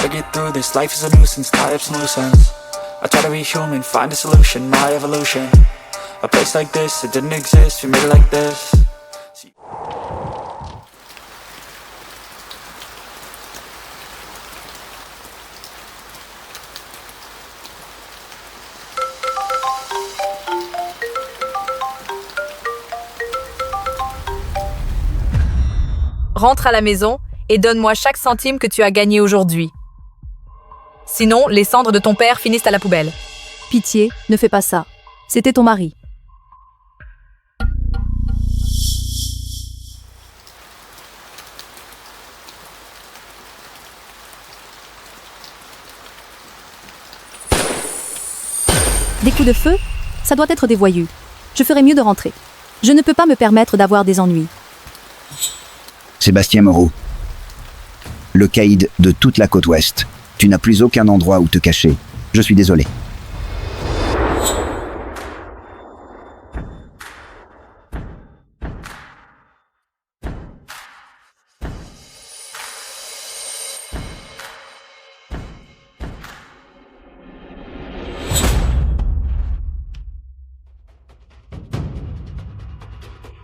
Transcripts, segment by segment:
Gotta get through this, life is a nuisance, tie up some loose ends. I try to be human, find a solution, my evolution. A place like this, it didn't exist, we made it like this. Rentre à la maison et donne-moi chaque centime que tu as gagné aujourd'hui. Sinon, les cendres de ton père finissent à la poubelle. Pitié, ne fais pas ça. C'était ton mari. Des coups de feu? Ça doit être des voyous. Je ferais mieux de rentrer. Je ne peux pas me permettre d'avoir des ennuis. Sébastien Moreau. Le caïd de toute la côte ouest. Tu n'as plus aucun endroit où te cacher. Je suis désolé.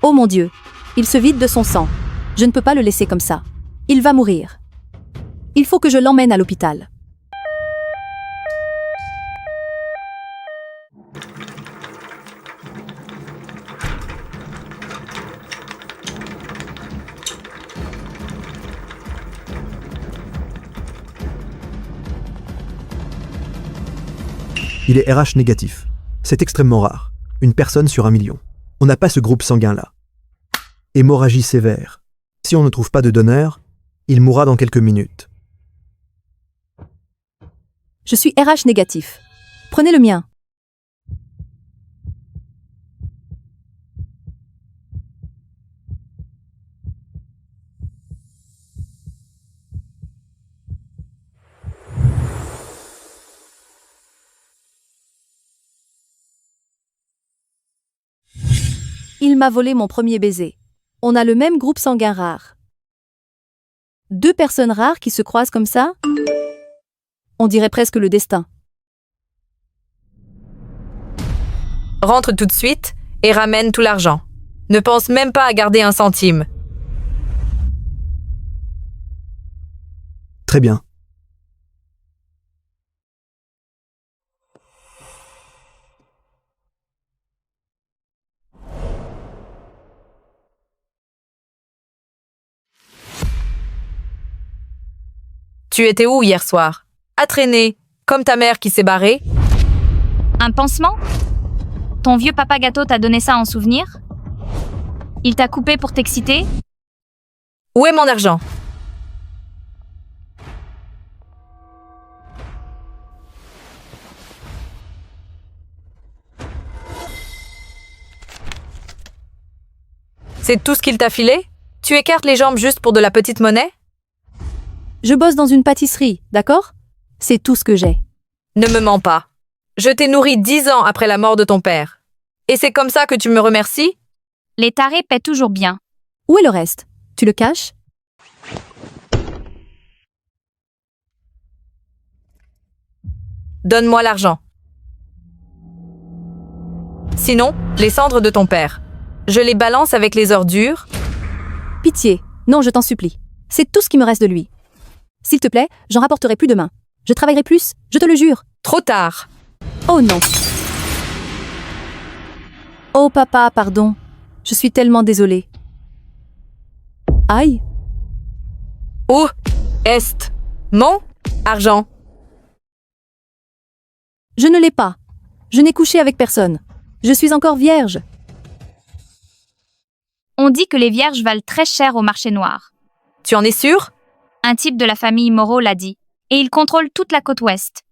Oh mon Dieu, il se vide de son sang. Je ne peux pas le laisser comme ça. Il va mourir. Il faut que je l'emmène à l'hôpital. Il est RH négatif. C'est extrêmement rare. Une personne sur 1 million. On n'a pas ce groupe sanguin-là. Hémorragie sévère. Si on ne trouve pas de donneur, il mourra dans quelques minutes. Je suis RH négatif. Prenez le mien. Il m'a volé mon premier baiser. On a le même groupe sanguin rare. 2 personnes rares qui se croisent comme ça? On dirait presque le destin. Rentre tout de suite et ramène tout l'argent. Ne pense même pas à garder un centime. Très bien. Tu étais où hier soir? À traîner, comme ta mère qui s'est barrée? Un pansement? Ton vieux papa gâteau t'a donné ça en souvenir? Il t'a coupé pour t'exciter? Où est mon argent? C'est tout ce qu'il t'a filé? Tu écartes les jambes juste pour de la petite monnaie? Je bosse dans une pâtisserie, d'accord? C'est tout ce que j'ai. Ne me mens pas. Je t'ai nourri 10 ans après la mort de ton père. Et c'est comme ça que tu me remercies? Les tarés paient toujours bien. Où est le reste? Tu le caches? Donne-moi l'argent. Sinon, les cendres de ton père. Je les balance avec les ordures. Pitié, non, je t'en supplie. C'est tout ce qui me reste de lui. S'il te plaît, j'en rapporterai plus demain. Je travaillerai plus, je te le jure. Trop tard. Oh non. Oh papa, pardon. Je suis tellement désolée. Aïe. Où est mon argent? Je ne l'ai pas. Je n'ai couché avec personne. Je suis encore vierge. On dit que les vierges valent très cher au marché noir. Tu en es sûr? Un type de la famille Moreau l'a dit. Et il contrôle toute la côte ouest.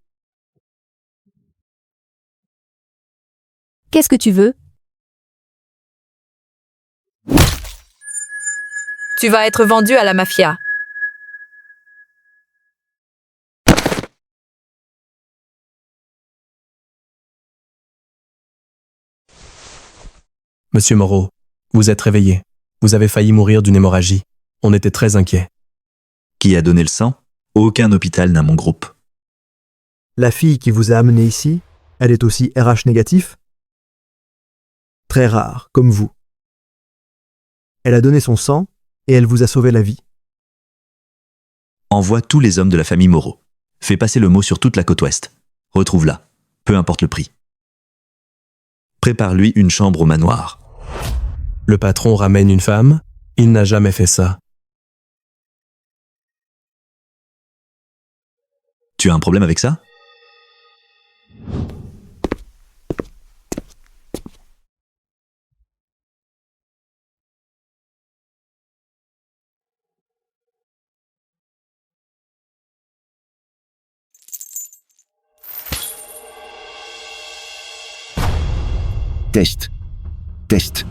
Qu'est-ce que tu veux? Tu vas être vendu à la mafia. Monsieur Moreau, vous êtes réveillé. Vous avez failli mourir d'une hémorragie. On était très inquiets. Qui a donné le sang? Aucun hôpital n'a mon groupe. La fille qui vous a amené ici, elle est aussi RH négatif? Très rare, comme vous. Elle a donné son sang et elle vous a sauvé la vie. Envoie tous les hommes de la famille Moreau. Fais passer le mot sur toute la côte ouest. Retrouve-la, peu importe le prix. Prépare-lui une chambre au manoir. Le patron ramène une femme? Il n'a jamais fait ça. Tu as un problème avec ça? Test. Test.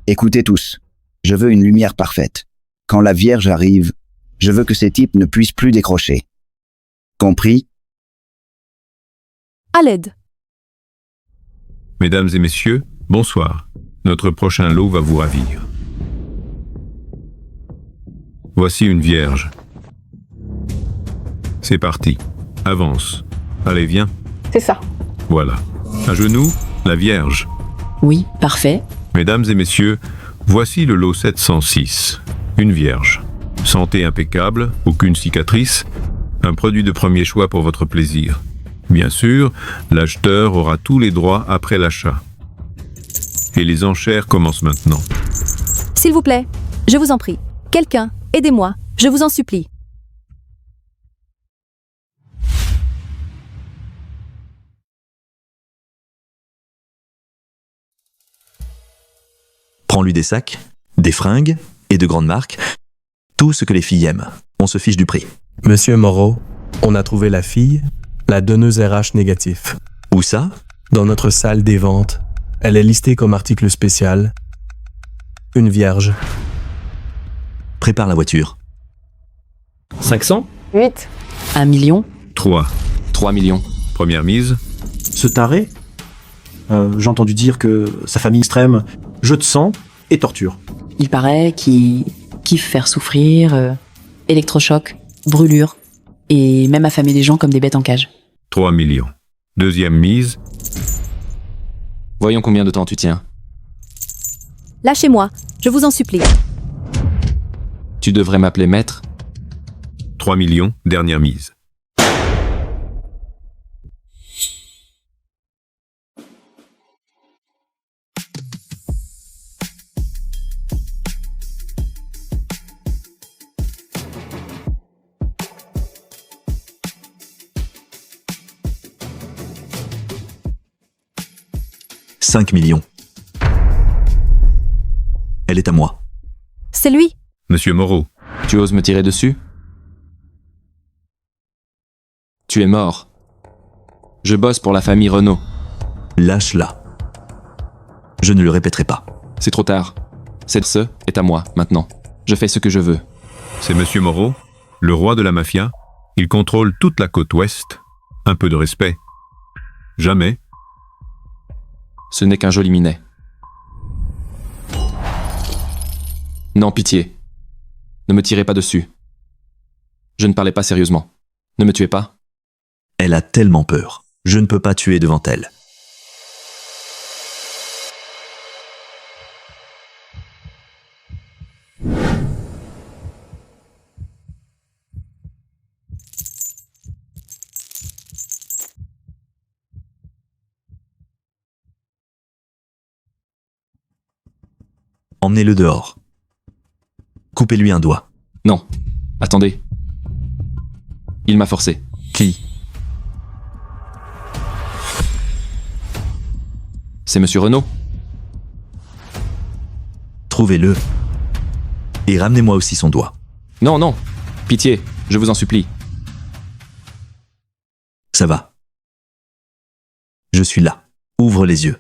Écoutez tous. Je veux une lumière parfaite. Quand la Vierge arrive, je veux que ces types ne puissent plus décrocher. Compris? À l'aide. Mesdames et messieurs, bonsoir. Notre prochain lot va vous ravir. Voici une vierge. C'est parti. Avance. Allez, viens. C'est ça. Voilà. À genoux, la vierge. Oui, parfait. Mesdames et messieurs, voici le lot 706. Une vierge. Santé impeccable, aucune cicatrice. Un produit de premier choix pour votre plaisir. Bien sûr, l'acheteur aura tous les droits après l'achat. Et les enchères commencent maintenant. S'il vous plaît, je vous en prie. Quelqu'un, aidez-moi, je vous en supplie. Prends-lui des sacs, des fringues et de grandes marques. Tout ce que les filles aiment. On se fiche du prix. Monsieur Moreau, on a trouvé la fille, la donneuse RH négatif. Où ça? Dans notre salle des ventes. Elle est listée comme article spécial. Une vierge. Prépare la voiture. 500? 8. 1 million. 3. 3 millions. Première mise. Ce taré? J'ai entendu dire que sa famille extrême, jeu de sang et torture. Il paraît qu'il kiffe faire souffrir, électrochoc, brûlure, et même affamer des gens comme des bêtes en cage. 3 millions. Deuxième mise. Voyons combien de temps tu tiens. Lâchez-moi, je vous en supplie. Tu devrais m'appeler maître. 3 millions. Dernière mise. « 5 millions. Elle est à moi. C'est lui. Monsieur Moreau. Tu oses me tirer dessus? Tu es mort. Je bosse pour la famille Renault. Lâche-la. Je ne le répéterai pas. C'est trop tard. Cette ce est à moi, maintenant. Je fais ce que je veux. C'est Monsieur Moreau, le roi de la mafia. Il contrôle toute la côte ouest. Un peu de respect. Jamais. Ce n'est qu'un joli minet. Non, pitié. Ne me tirez pas dessus. Je ne parlais pas sérieusement. Ne me tuez pas. Elle a tellement peur. Je ne peux pas tuer devant elle. Emmenez-le dehors. Coupez-lui un doigt. Non. Attendez. Il m'a forcé. Qui? C'est Monsieur Renault. Trouvez-le. Et ramenez-moi aussi son doigt. Non, non. Pitié, je vous en supplie. Ça va. Je suis là. Ouvre les yeux.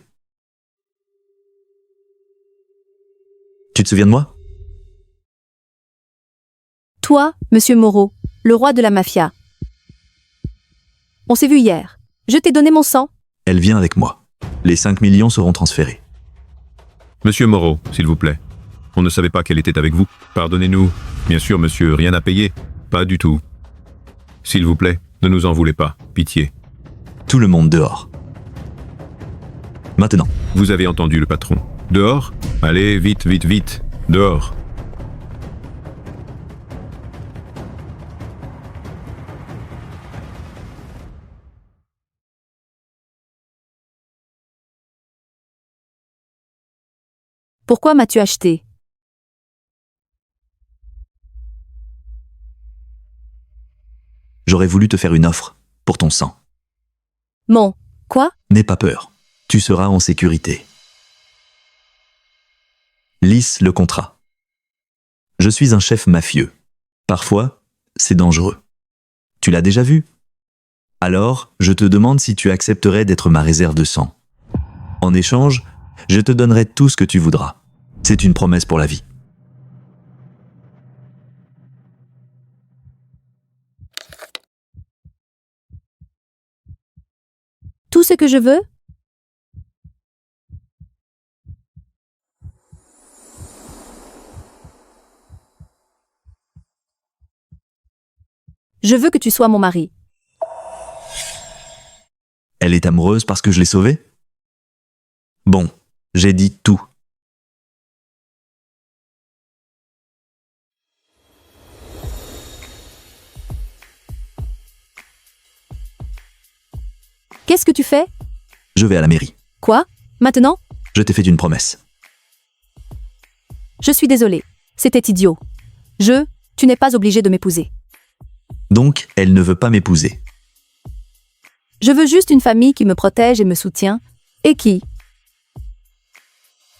Tu te souviens de moi? Toi, Monsieur Moreau, le roi de la mafia. On s'est vu hier. Je t'ai donné mon sang. Elle vient avec moi. Les 5 millions seront transférés. Monsieur Moreau, s'il vous plaît. On ne savait pas qu'elle était avec vous. Pardonnez-nous. Bien sûr, monsieur, rien à payer. Pas du tout. S'il vous plaît, ne nous en voulez pas. Pitié. Tout le monde dehors. Maintenant, Vous avez entendu le patron. Dehors? Allez, vite, vite, vite. Dehors. Pourquoi m'as-tu acheté? j'aurais voulu te faire une offre pour ton sang. Mon, quoi? N'aie pas peur. Tu seras en sécurité. Lisse le contrat. Je suis un chef mafieux. Parfois, c'est dangereux. Tu l'as déjà vu? Alors, je te demande si tu accepterais d'être ma réserve de sang. En échange, je te donnerai tout ce que tu voudras. C'est une promesse pour la vie. Tout ce que je veux? Je veux que tu sois mon mari. Elle est amoureuse parce que je l'ai sauvée? Bon, j'ai dit tout. Qu'est-ce que tu fais? Je vais à la mairie. Quoi? Maintenant? Je t'ai fait une promesse. Je suis désolée. C'était idiot. Tu n'es pas obligé de m'épouser. Donc, elle ne veut pas m'épouser. Je veux juste une famille qui me protège et me soutient, et qui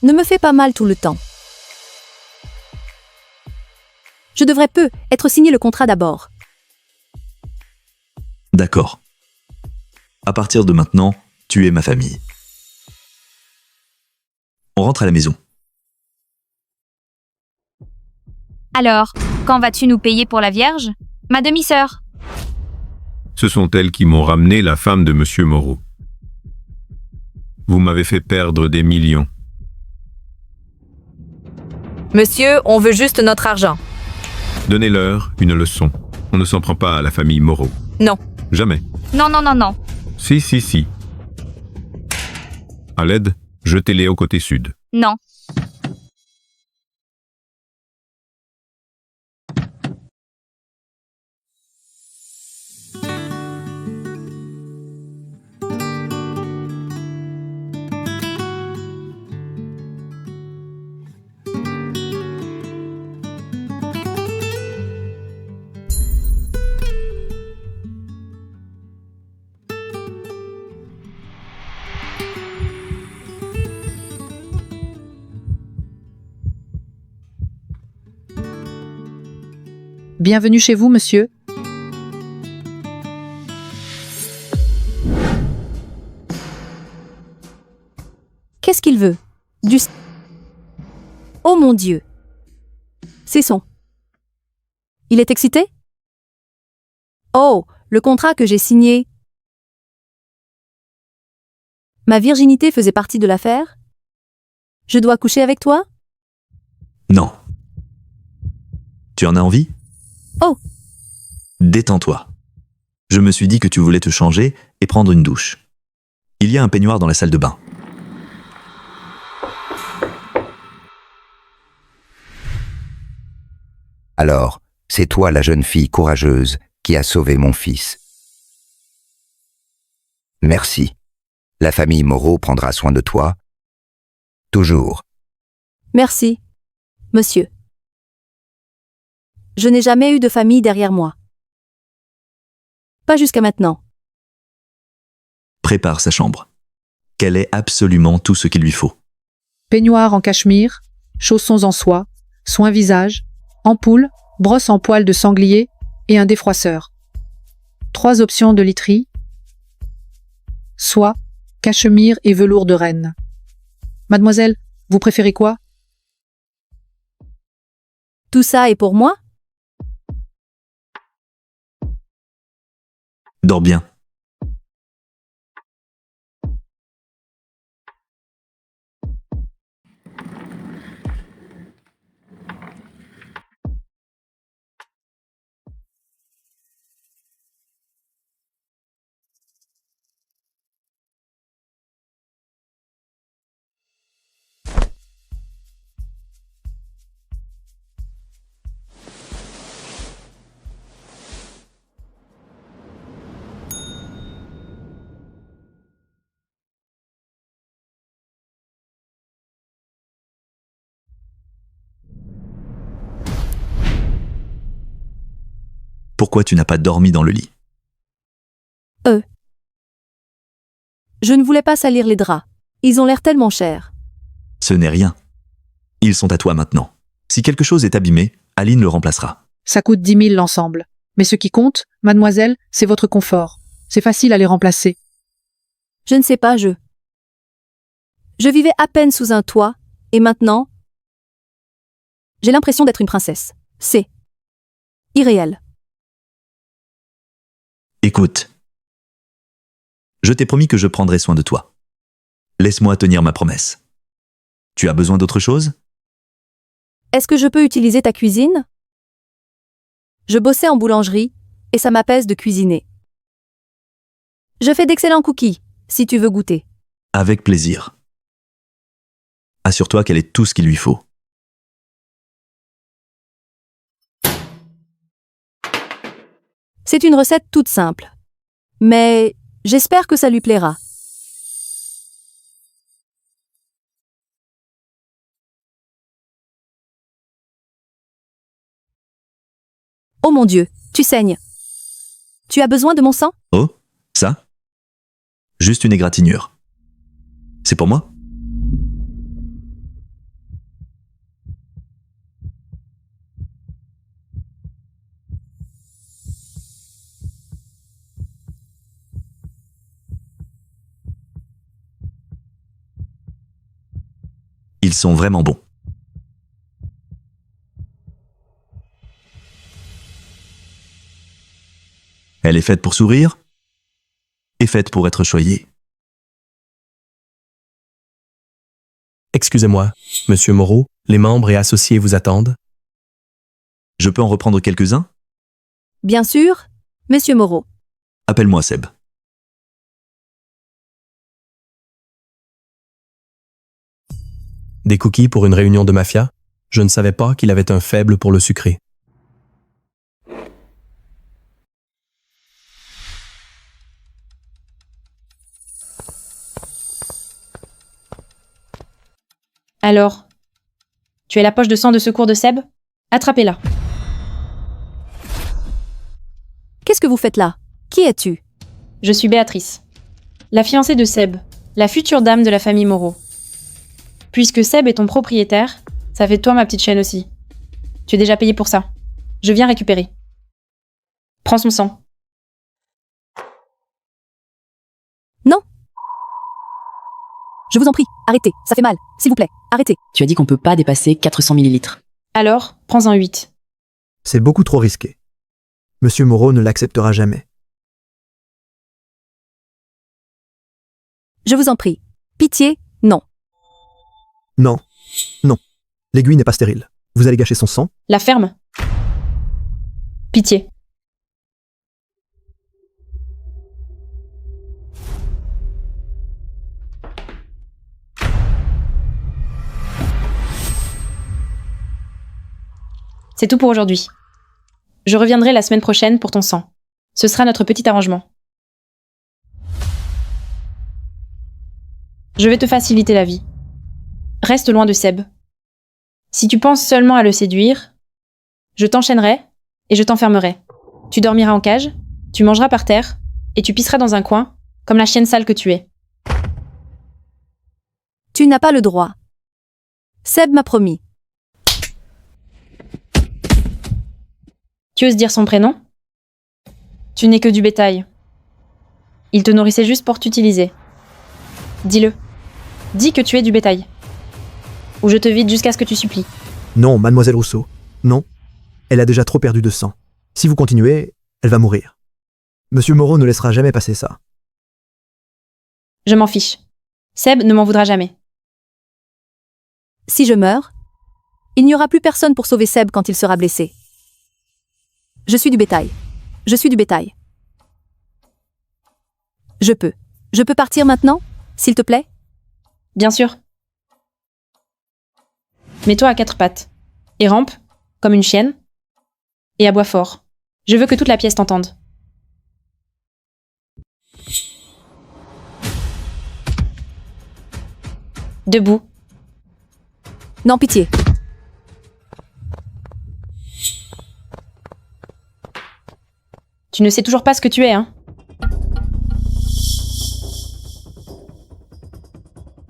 ne me fait pas mal tout le temps. Je devrais être signé le contrat d'abord. D'accord. À partir de maintenant, tu es ma famille. On rentre à la maison. Alors, quand vas-tu nous payer pour la Vierge? Ma demi-sœur. Ce sont elles qui m'ont ramené la femme de Monsieur Moreau. Vous m'avez fait perdre des millions. Monsieur, on veut juste notre argent. Donnez-leur une leçon. On ne s'en prend pas à la famille Moreau. Non. Jamais. Non, non, non, non. Si. À l'aide, jetez-les au côté sud. Non. Bienvenue chez vous, monsieur. Qu'est-ce qu'il veut? Oh mon Dieu! C'est son. Il est excité? Oh, le contrat que j'ai signé. Ma virginité faisait partie de l'affaire? Je dois coucher avec toi? Non. Tu en as envie? Oh! Détends-toi. Je me suis dit que tu voulais te changer et prendre une douche. Il y a un peignoir dans la salle de bain. Alors, c'est toi la jeune fille courageuse qui a sauvé mon fils. Merci. La famille Moreau prendra soin de toi. Toujours. Merci, monsieur. Je n'ai jamais eu de famille derrière moi. Pas jusqu'à maintenant. Prépare sa chambre. Qu'elle ait absolument tout ce qu'il lui faut. Peignoir en cachemire, chaussons en soie, soin visage, ampoule, brosse en poil de sanglier et un défroisseur. 3 options de literie. Soie, cachemire et velours de renne. Mademoiselle, vous préférez quoi? Tout ça est pour moi? Dors bien. pourquoi tu n'as pas dormi dans le lit. Je ne voulais pas salir les draps. Ils ont l'air tellement chers. Ce n'est rien. Ils sont à toi maintenant. Si quelque chose est abîmé, Aline le remplacera. Ça coûte 10 000 l'ensemble. Mais ce qui compte, mademoiselle, c'est votre confort. C'est facile à les remplacer. Je ne sais pas, je vivais à peine sous un toit, et maintenant, j'ai l'impression d'être une princesse. C'est irréel. Écoute. Je t'ai promis que je prendrai soin de toi. Laisse-moi tenir ma promesse. Tu as besoin d'autre chose? Est-ce que je peux utiliser ta cuisine? Je bossais en boulangerie, et ça m'apaise de cuisiner. Je fais d'excellents cookies, si tu veux goûter. Avec plaisir. Assure-toi qu'elle ait tout ce qu'il lui faut. C'est une recette toute simple. Mais j'espère que ça lui plaira. Oh mon Dieu, tu saignes. Tu as besoin de mon sang? Oh, ça? Juste une égratignure. C'est pour moi? Ils sont vraiment bons. Elle est faite pour sourire et faite pour être choyée. Excusez-moi, Monsieur Moreau, les membres et associés vous attendent. Je peux en reprendre quelques-uns? Bien sûr, Monsieur Moreau. Appelle-moi Seb. Des cookies pour une réunion de mafia? Je ne savais pas qu'il avait un faible pour le sucré. Alors, tu es la poche de sang de secours de Seb? Attrapez-la. Qu'est-ce que vous faites là? Qui es-tu? Je suis Béatrice, la fiancée de Seb, la future dame de la famille Moreau. Puisque Seb est ton propriétaire, ça fait de toi ma petite chienne aussi. Tu es déjà payé pour ça. Je viens récupérer. Prends son sang. Non. Je vous en prie, arrêtez, ça fait mal. S'il vous plaît, arrêtez. Tu as dit qu'on peut pas dépasser 400 millilitres. Alors, prends-en 8. C'est beaucoup trop risqué. Monsieur Moreau ne l'acceptera jamais. Je vous en prie. Pitié, non. Non. Non. L'aiguille n'est pas stérile. Vous allez gâcher son sang? La ferme. Pitié. C'est tout pour aujourd'hui. Je reviendrai la semaine prochaine pour ton sang. Ce sera notre petit arrangement. Je vais te faciliter la vie. Reste loin de Seb. Si tu penses seulement à le séduire, je t'enchaînerai et je t'enfermerai. Tu dormiras en cage, tu mangeras par terre et tu pisseras dans un coin, comme la chienne sale que tu es. Tu n'as pas le droit. Seb m'a promis. Tu oses dire son prénom? Tu n'es que du bétail. Il te nourrissait juste pour t'utiliser. Dis-le. Dis que tu es du bétail. Ou je te vide jusqu'à ce que tu supplies. Non, mademoiselle Rousseau. Non. Elle a déjà trop perdu de sang. Si vous continuez, elle va mourir. Monsieur Moreau ne laissera jamais passer ça. Je m'en fiche. Seb ne m'en voudra jamais. Si je meurs, il n'y aura plus personne pour sauver Seb quand il sera blessé. Je suis du bétail. Je suis du bétail. Je peux partir maintenant, s'il te plaît? Bien sûr. Mets-toi à 4 pattes. Et rampe, comme une chienne. Et aboie fort. Je veux que toute la pièce t'entende. Debout. Non, pitié. Tu ne sais toujours pas ce que tu es, hein?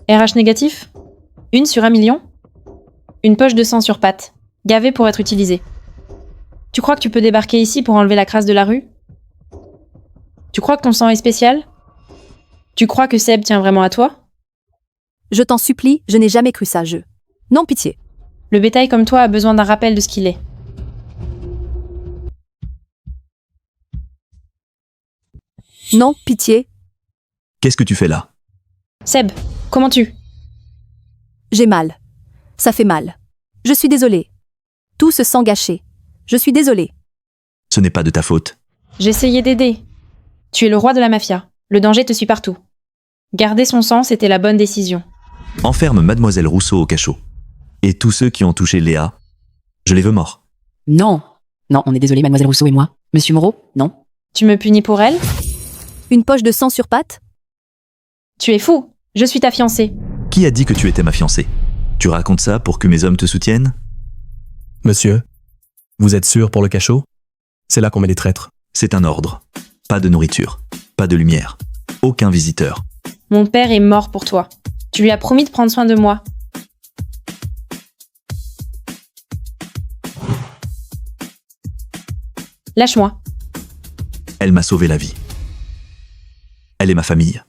RH négatif? 1 sur 1 million? Une poche de sang sur pattes, gavée pour être utilisée. Tu crois que tu peux débarquer ici pour enlever la crasse de la rue? Tu crois que ton sang est spécial? Tu crois que Seb tient vraiment à toi? Je t'en supplie, je n'ai jamais cru ça, Non, pitié. Le bétail comme toi a besoin d'un rappel de ce qu'il est. Non, pitié. Qu'est-ce que tu fais là? Seb, comment tu? J'ai mal. Ça fait mal. Je suis désolée. Tout se sent gâché. Je suis désolée. Ce n'est pas de ta faute. J'ai essayé d'aider. Tu es le roi de la mafia. Le danger te suit partout. Garder son sang, c'était la bonne décision. Enferme Mademoiselle Rousseau au cachot. Et tous ceux qui ont touché Léa, je les veux morts. Non. Non, on est désolé, Mademoiselle Rousseau et moi. Monsieur Moreau, non. Tu me punis pour elle? Une poche de sang sur pattes? Tu es fou. Je suis ta fiancée. Qui a dit que tu étais ma fiancée? Tu racontes ça pour que mes hommes te soutiennent? Monsieur, vous êtes sûr pour le cachot? C'est là qu'on met les traîtres. C'est un ordre. Pas de nourriture, pas de lumière, aucun visiteur. Mon père est mort pour toi. Tu lui as promis de prendre soin de moi. Lâche-moi. Elle m'a sauvé la vie. Elle est ma famille.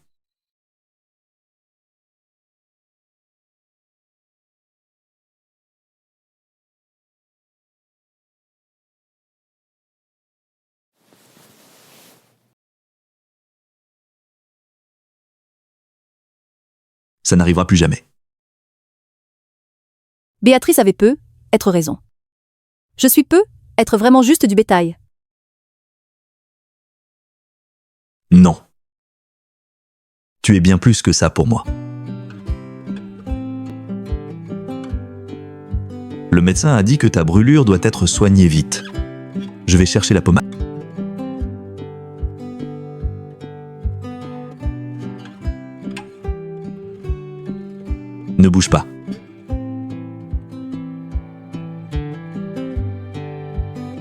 Ça n'arrivera plus jamais. Béatrice avait peu, être raison. Je suis peu, être vraiment juste du bétail. Non. Tu es bien plus que ça pour moi. Le médecin a dit que ta brûlure doit être soignée vite. Je vais chercher la pommade. Ne bouge pas.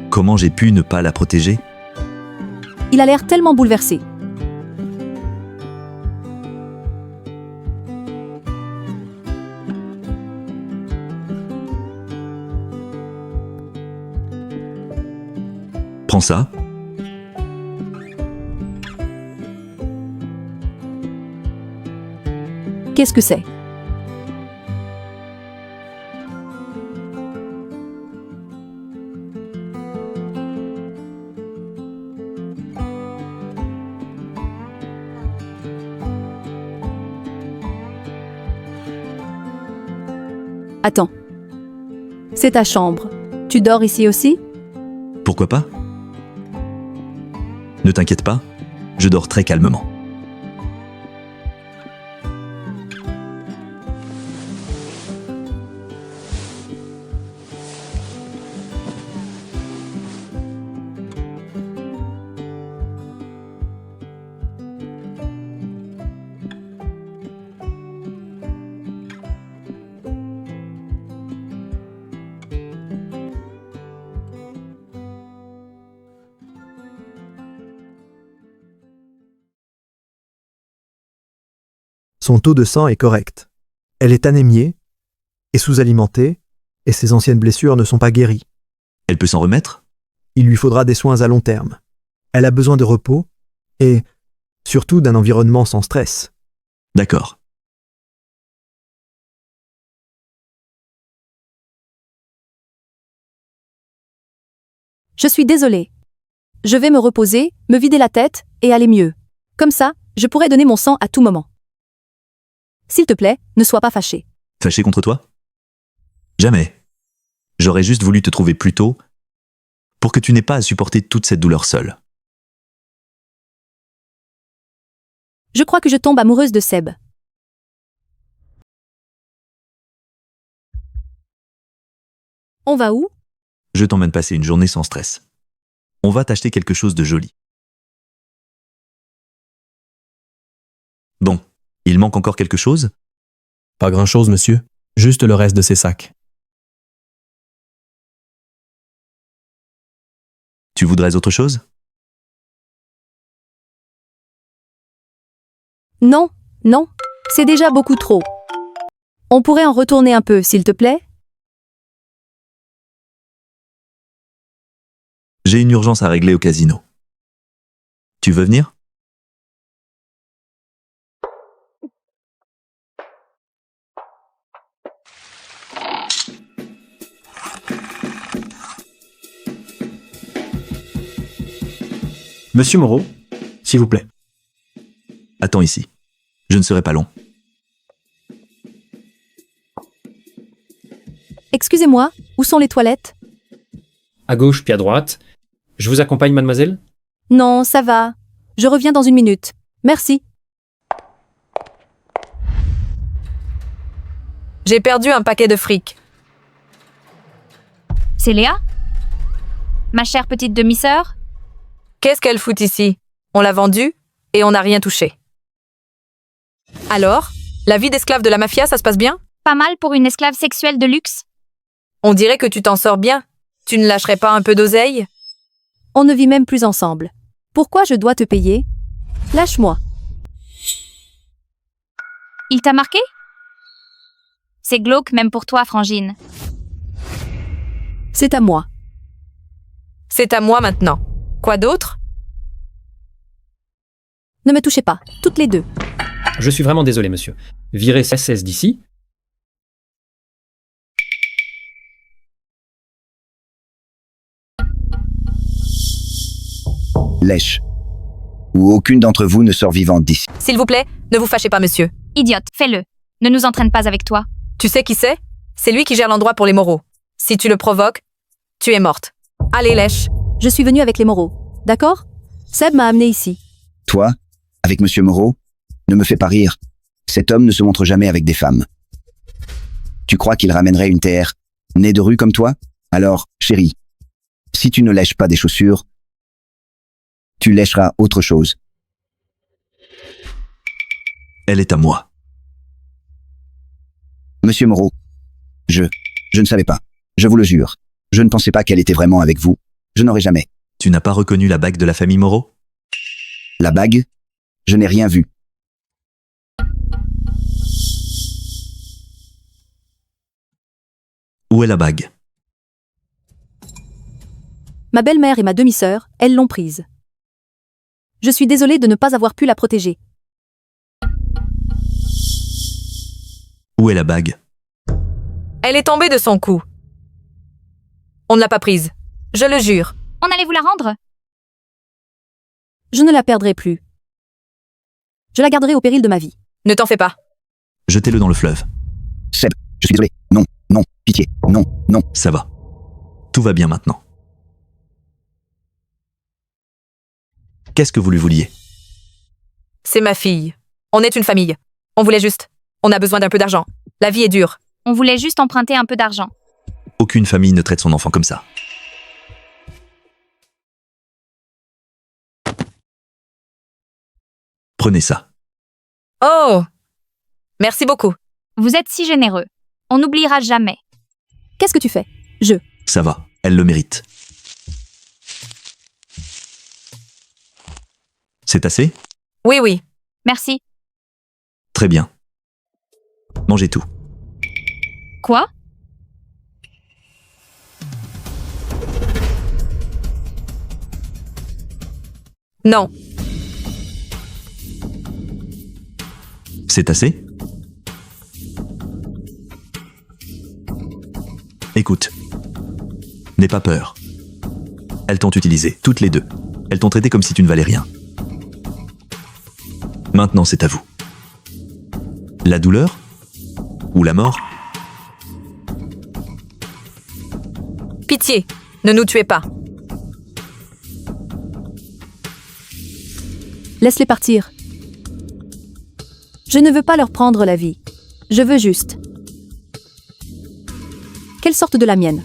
Comment j'ai pu ne pas la protéger? Il a l'air tellement bouleversé. Prends ça. Qu'est-ce que c'est? Attends. C'est ta chambre. Tu dors ici aussi? Pourquoi pas? Ne t'inquiète pas, je dors très calmement. Son taux de sang est correct. Elle est anémiée et sous-alimentée, et ses anciennes blessures ne sont pas guéries. Elle peut s'en remettre? Il lui faudra des soins à long terme. Elle a besoin de repos et, surtout, d'un environnement sans stress. D'accord. Je suis désolée. Je vais me reposer, me vider la tête et aller mieux. Comme ça, je pourrai donner mon sang à tout moment. S'il te plaît, ne sois pas fâché. Fâché contre toi? Jamais. J'aurais juste voulu te trouver plus tôt pour que tu n'aies pas à supporter toute cette douleur seule. Je crois que je tombe amoureuse de Seb. On va où? Je t'emmène passer une journée sans stress. On va t'acheter quelque chose de joli. Bon, il manque encore quelque chose? Pas grand-chose, monsieur. Juste le reste de ces sacs. Tu voudrais autre chose? Non, non, c'est déjà beaucoup trop. On pourrait en retourner un peu, s'il te plaît? J'ai une urgence à régler au casino. Tu veux venir? Monsieur Moreau, s'il vous plaît. Attends ici. Je ne serai pas long. Excusez-moi, où sont les toilettes? À gauche puis à droite. Je vous accompagne, mademoiselle? Non, ça va. Je reviens dans une minute. Merci. J'ai perdu un paquet de fric. C'est Léa? Ma chère petite demi-sœur? Qu'est-ce qu'elle fout ici? On l'a vendue et on n'a rien touché. Alors, la vie d'esclave de la mafia, ça se passe bien? Pas mal pour une esclave sexuelle de luxe? On dirait que tu t'en sors bien. Tu ne lâcherais pas un peu d'oseille? On ne vit même plus ensemble. Pourquoi je dois te payer? Lâche-moi. Il t'a marqué? C'est glauque même pour toi, Frangine. C'est à moi. C'est à moi maintenant. Quoi d'autre? Ne me touchez pas, toutes les deux. Je suis vraiment désolé, monsieur. Virez ces 16 d'ici. Lèche. Ou aucune d'entre vous ne sort vivante d'ici. S'il vous plaît, ne vous fâchez pas, monsieur. Idiote, fais-le. Ne nous entraîne pas avec toi. Tu sais qui c'est? C'est lui qui gère l'endroit pour les Moreaux. Si tu le provoques, tu es morte. Allez, lèche. Je suis venue avec les Moreaux. D'accord? Seb m'a amené ici. Toi, avec Monsieur Moreau, ne me fais pas rire. Cet homme ne se montre jamais avec des femmes. Tu crois qu'il ramènerait une terre née de rue comme toi? Alors, chérie, si tu ne lèches pas des chaussures, tu lècheras autre chose. Elle est à moi. Monsieur Moreau, je ne savais pas. Je vous le jure. Je ne pensais pas qu'elle était vraiment avec vous. Je n'aurais jamais. Tu n'as pas reconnu la bague de la famille Moreau? La bague? Je n'ai rien vu. Où est la bague? Ma belle-mère et ma demi-sœur, elles l'ont prise. Je suis désolée de ne pas avoir pu la protéger. Où est la bague? Elle est tombée de son cou. On ne l'a pas prise. Je le jure. On allait vous la rendre? Je ne la perdrai plus. Je la garderai au péril de ma vie. Ne t'en fais pas. Jetez-le dans le fleuve. Seb, je suis désolé. Non, non, pitié, non, non. Ça va. Tout va bien maintenant. Qu'est-ce que vous lui vouliez? C'est ma fille. On est une famille. On voulait juste. On a besoin d'un peu d'argent. La vie est dure. On voulait juste emprunter un peu d'argent. Aucune famille ne traite son enfant comme ça. Prenez ça. Oh! Merci beaucoup. Vous êtes si généreux. On n'oubliera jamais. Qu'est-ce que tu fais? Ça va, elle le mérite. C'est assez? Oui, oui. Merci. Très bien. Mangez tout. Quoi? Non. C'est assez? Écoute. N'aie pas peur. Elles t'ont utilisé, toutes les deux. Elles t'ont traité comme si tu ne valais rien. Maintenant, c'est à vous. La douleur? Ou la mort? Pitié, ne nous tuez pas. Laisse-les partir. Je ne veux pas leur prendre la vie. Je veux juste qu'elles sortent de la mienne.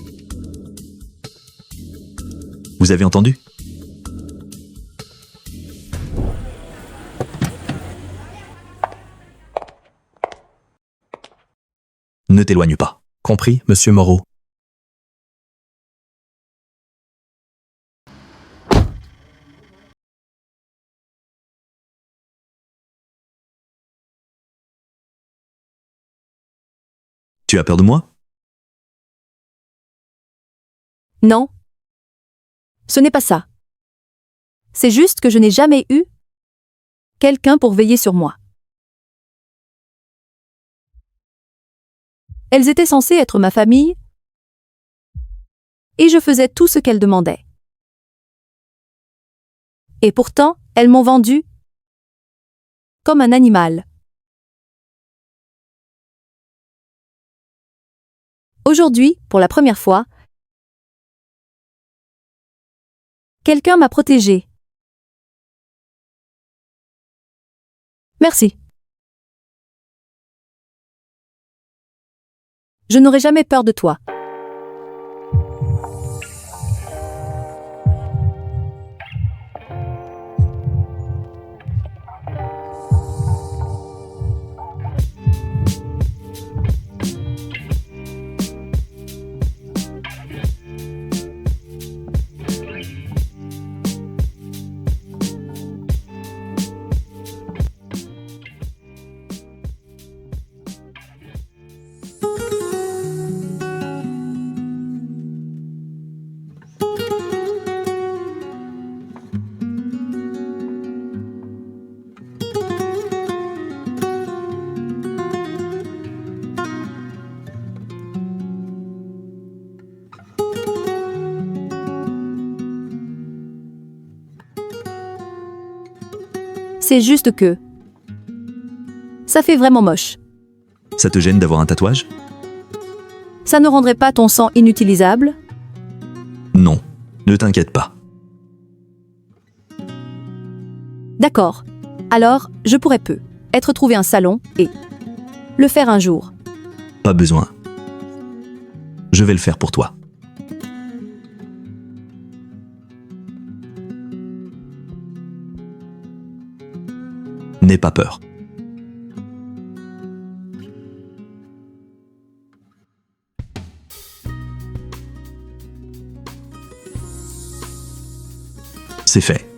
Vous avez entendu? Ne t'éloigne pas. Compris, monsieur Moreau. Tu as peur de moi? Non. Ce n'est pas ça. C'est juste que je n'ai jamais eu quelqu'un pour veiller sur moi. Elles étaient censées être ma famille et je faisais tout ce qu'elles demandaient. Et pourtant, elles m'ont vendu comme un animal. Aujourd'hui, pour la première fois, quelqu'un m'a protégée. Merci. Je n'aurai jamais peur de toi. C'est juste que ça fait vraiment moche. Ça te gêne d'avoir un tatouage? Ça ne rendrait pas ton sang inutilisable? Non, ne t'inquiète pas. D'accord. Alors, je pourrais être trouver un salon et le faire un jour. Pas besoin. Je vais le faire pour toi. N'aie pas peur. C'est fait.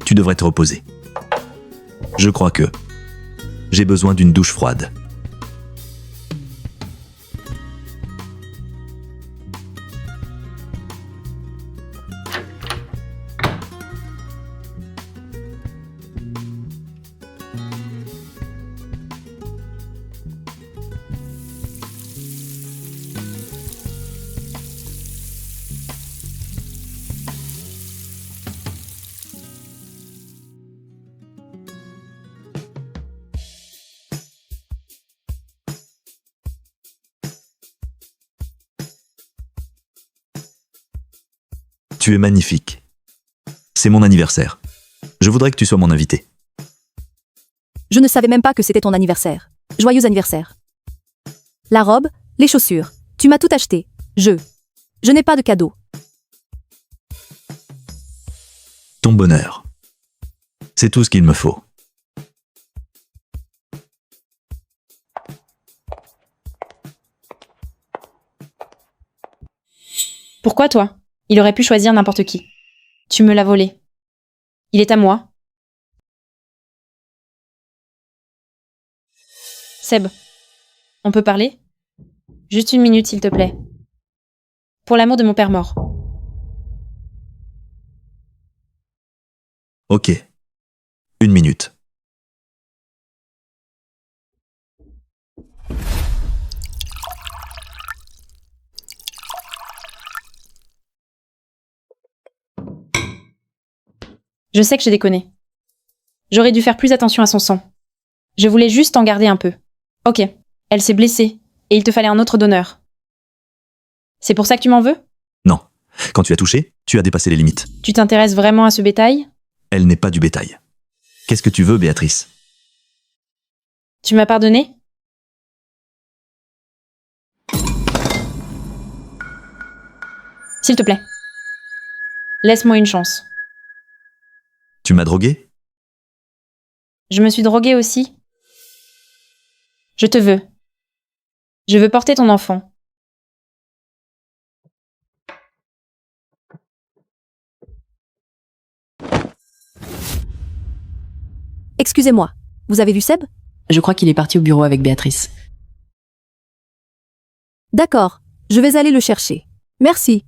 Tu devrais te reposer. Je crois que j'ai besoin d'une douche froide. Tu es magnifique. C'est mon anniversaire. Je voudrais que tu sois mon invité. Je ne savais même pas que c'était ton anniversaire. Joyeux anniversaire. La robe, les chaussures. Tu m'as tout acheté. Je n'ai pas de cadeau. Ton bonheur. C'est tout ce qu'il me faut. Pourquoi toi? Il aurait pu choisir n'importe qui. Tu me l'as volé. Il est à moi. Seb, on peut parler? Juste une minute, s'il te plaît. Pour l'amour de mon père mort. Ok. 1 minute. Je sais que j'ai déconné. J'aurais dû faire plus attention à son sang. Je voulais juste en garder un peu. Ok, elle s'est blessée, et il te fallait un autre donneur. C'est pour ça que tu m'en veux? Non. Quand tu as touché, tu as dépassé les limites. Tu t'intéresses vraiment à ce bétail? Elle n'est pas du bétail. Qu'est-ce que tu veux, Béatrice? Tu m'as pardonné? S'il te plaît. Laisse-moi une chance. Tu m'as drogué? Je me suis droguée aussi. Je te veux. Je veux porter ton enfant. Excusez-moi, vous avez vu Seb? Je crois qu'il est parti au bureau avec Béatrice. D'accord, je vais aller le chercher. Merci.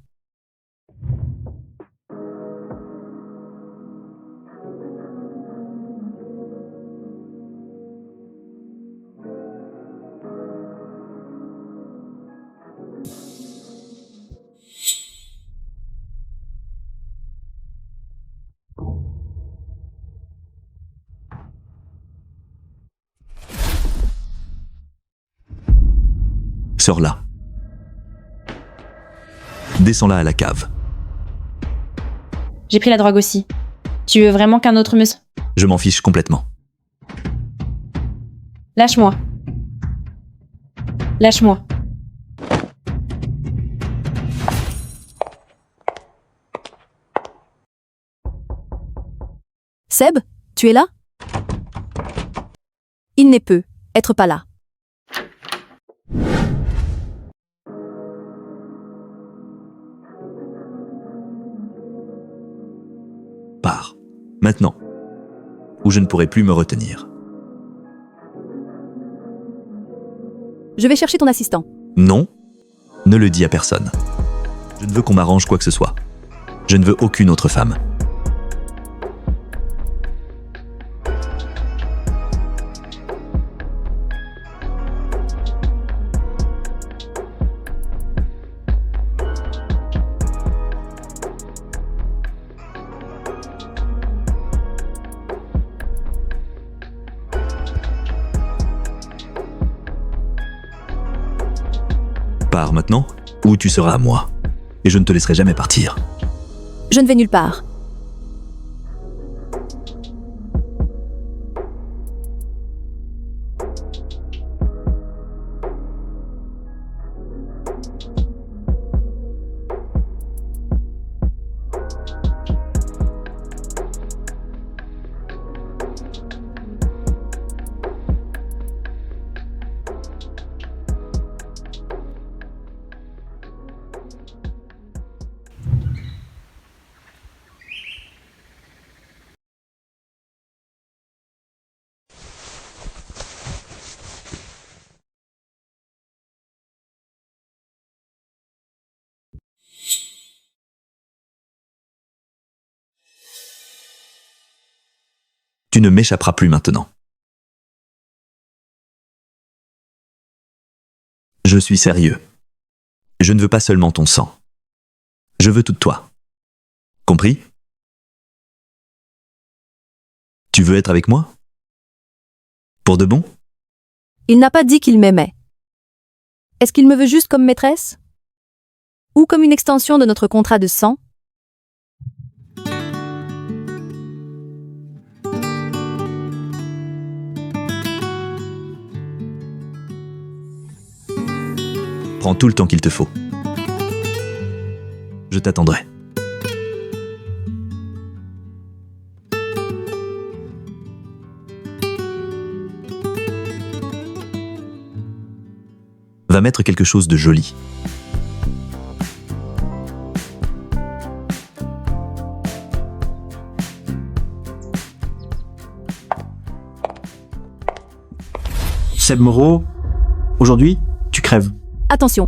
Sors-la. Descends-la à la cave. J'ai pris la drogue aussi. Tu veux vraiment qu'un autre me... Je m'en fiche complètement. Lâche-moi. Lâche-moi. Seb, tu es là? Il ne peut être pas là. Pars. Maintenant. Ou je ne pourrai plus me retenir. Je vais chercher ton assistant. Non, ne le dis à personne. Je ne veux qu'on m'arrange quoi que ce soit. Je ne veux aucune autre femme. Pars maintenant, ou tu seras à moi. Et je ne te laisserai jamais partir. Je ne vais nulle part. Tu ne m'échapperas plus maintenant. Je suis sérieux. Je ne veux pas seulement ton sang. Je veux tout de toi. Compris? Tu veux être avec moi? Pour de bon? Il n'a pas dit qu'il m'aimait. Est-ce qu'il me veut juste comme maîtresse? Ou comme une extension de notre contrat de sang? Prends tout le temps qu'il te faut. Je t'attendrai. Va mettre quelque chose de joli. Seb Moreau, aujourd'hui, tu crèves. Attention.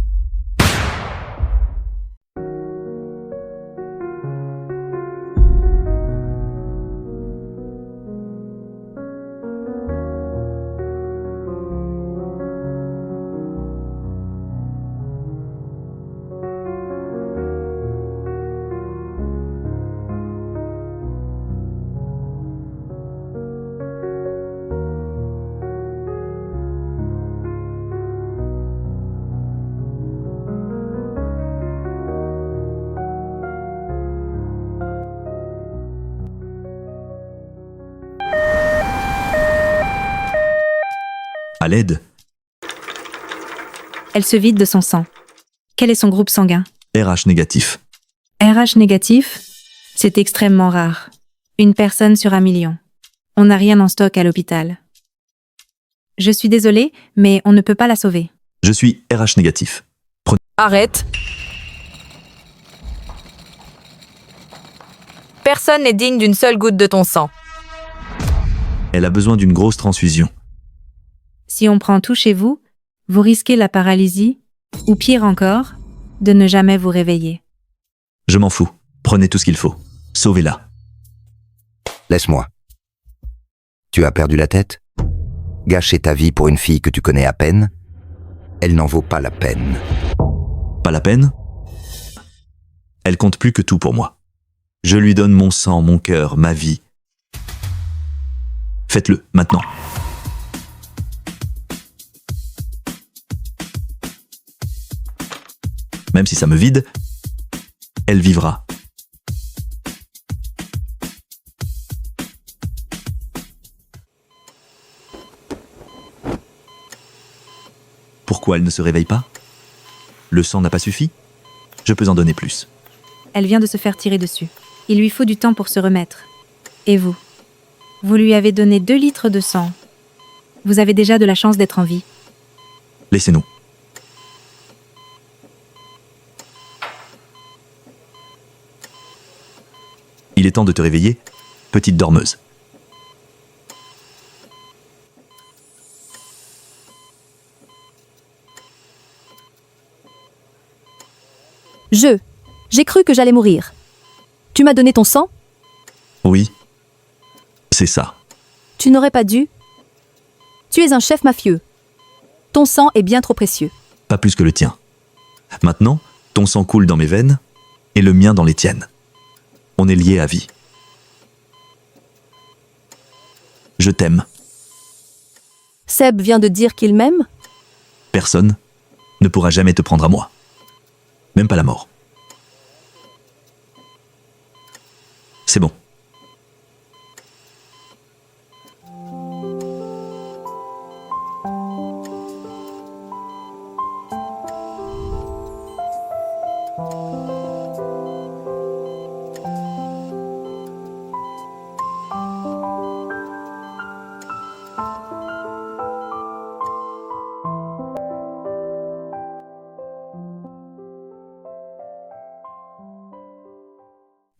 À l'aide. Elle se vide de son sang. Quel est son groupe sanguin? RH négatif. RH négatif? C'est extrêmement rare. Une personne sur 1 million. On n'a rien en stock à l'hôpital. Je suis désolée, mais on ne peut pas la sauver. Je suis RH négatif. Arrête. Personne n'est digne d'une seule goutte de ton sang. Elle a besoin d'une grosse transfusion. Si on prend tout chez vous, vous risquez la paralysie, ou pire encore, de ne jamais vous réveiller. Je m'en fous. Prenez tout ce qu'il faut. Sauvez-la. Laisse-moi. Tu as perdu la tête? Gâcher ta vie pour une fille que tu connais à peine? Elle n'en vaut pas la peine. Pas la peine? Elle compte plus que tout pour moi. Je lui donne mon sang, mon cœur, ma vie. Faites-le, maintenant. Même si ça me vide, elle vivra. Pourquoi elle ne se réveille pas? Le sang n'a pas suffi? Je peux en donner plus. Elle vient de se faire tirer dessus. Il lui faut du temps pour se remettre. Et vous? Vous lui avez donné 2 litres de sang. Vous avez déjà de la chance d'être en vie. Laissez-nous. Il est temps de te réveiller, petite dormeuse. J'ai cru que j'allais mourir. Tu m'as donné ton sang? Oui, c'est ça. Tu n'aurais pas dû. Tu es un chef mafieux. Ton sang est bien trop précieux. Pas plus que le tien. Maintenant, ton sang coule dans mes veines et le mien dans les tiennes. On est liés à vie. Je t'aime. Seb vient de dire qu'il m'aime? Personne ne pourra jamais te prendre à moi. Même pas la mort. C'est bon.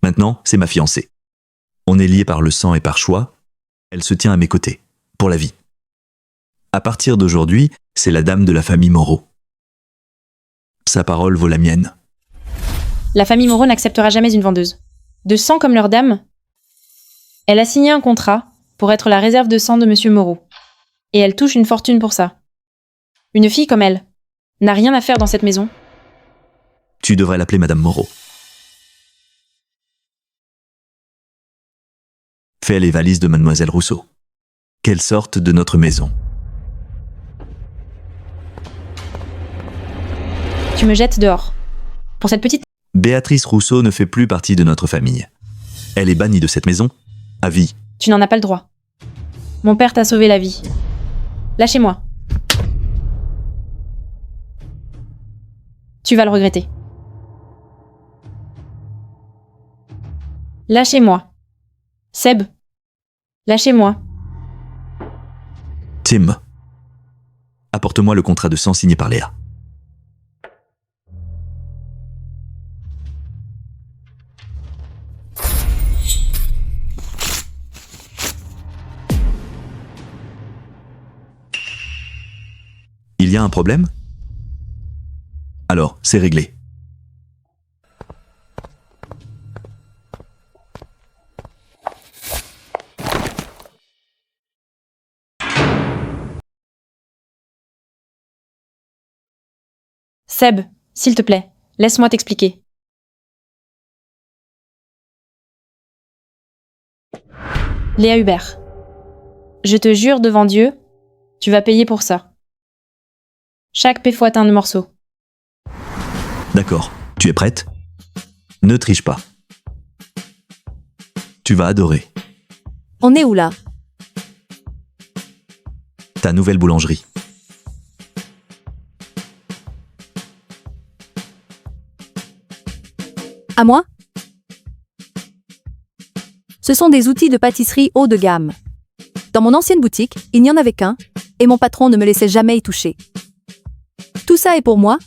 Maintenant, c'est ma fiancée. On est liés par le sang et par choix. Elle se tient à mes côtés, pour la vie. À partir d'aujourd'hui, c'est la dame de la famille Moreau. Sa parole vaut la mienne. La famille Moreau n'acceptera jamais une vendeuse. De sang comme leur dame. Elle a signé un contrat pour être la réserve de sang de Monsieur Moreau. Et elle touche une fortune pour ça. Une fille comme elle n'a rien à faire dans cette maison. Tu devrais l'appeler Madame Moreau. Fais les valises de Mademoiselle Rousseau. Qu'elle sorte de notre maison. Tu me jettes dehors. Pour cette petite... Béatrice Rousseau ne fait plus partie de notre famille. Elle est bannie de cette maison, à vie. Tu n'en as pas le droit. Mon père t'a sauvé la vie. Lâchez-moi. Tu vas le regretter. Lâchez-moi. Seb. Lâchez-moi. Tim. Apporte-moi le contrat de sang signé par Léa. Il y a un problème? Alors, c'est réglé. Seb, s'il te plaît, laisse-moi t'expliquer. Léa Hubert, je te jure devant Dieu, tu vas payer pour ça. Chaque péfoitin de morceaux. D'accord, tu es prête? Ne triche pas. Tu vas adorer. On est où là? Ta nouvelle boulangerie. À moi? Ce sont des outils de pâtisserie haut de gamme. Dans mon ancienne boutique, il n'y en avait qu'un, et mon patron ne me laissait jamais y toucher. Tout ça est pour moi?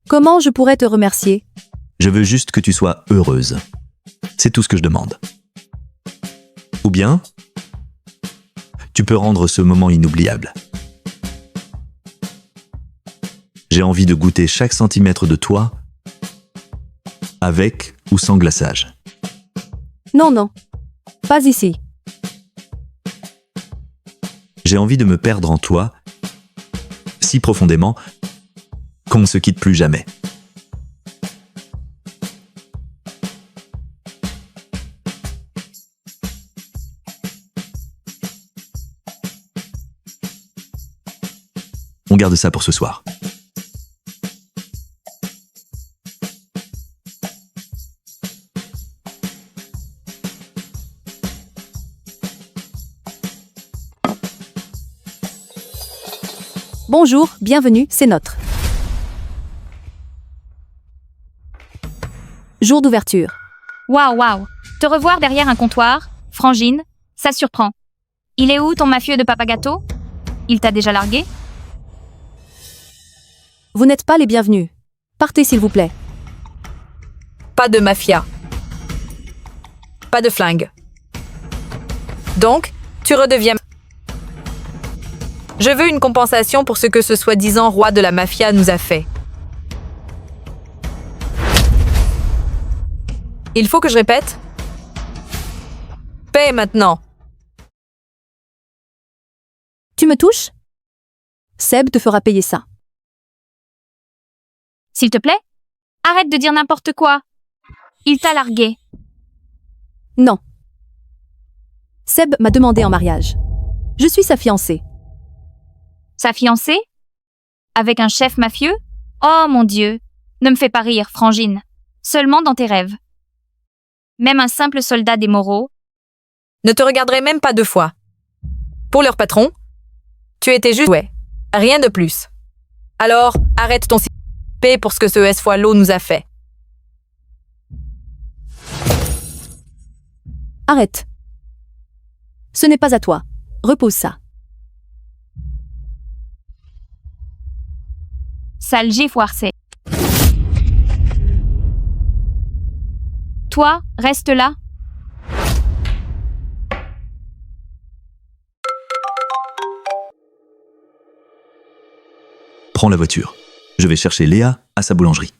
Comment je pourrais te remercier? Je veux juste que tu sois heureuse. C'est tout ce que je demande. Ou bien, tu peux rendre ce moment inoubliable. J'ai envie de goûter chaque centimètre de toi, avec ou sans glaçage. Non, non. Pas ici. J'ai envie de me perdre en toi, si profondément, qu'on ne se quitte plus jamais. On garde ça pour ce soir. Bonjour, bienvenue, c'est notre jour d'ouverture. Waouh, waouh. Te revoir derrière un comptoir, Frangine, ça surprend. Il est où ton mafieux de Papa Gâteau? Il t'a déjà largué? Vous n'êtes pas les bienvenus. Partez s'il vous plaît. Pas de mafia. Pas de flingue. Donc, tu redeviens... Je veux une compensation pour ce que ce soi-disant roi de la mafia nous a fait. Il faut que je répète? Paix maintenant. Tu me touches? Seb te fera payer ça. S'il te plaît? Arrête de dire n'importe quoi. Il t'a largué. Non. Seb m'a demandé en mariage. Je suis sa fiancée. Sa fiancée? Avec un chef mafieux? Oh mon Dieu! Ne me fais pas rire, Frangine. Seulement dans tes rêves. Même un simple soldat des Moreau. Ne te regarderai même pas deux fois. Pour leur patron, tu étais juste ouais. Rien de plus. Alors, arrête ton paix pour ce que ce S-Fois-Lo nous a fait. Arrête. Ce n'est pas à toi. Repose ça. Sale giffoircé. Toi, reste là. Prends la voiture. Je vais chercher Léa à sa boulangerie.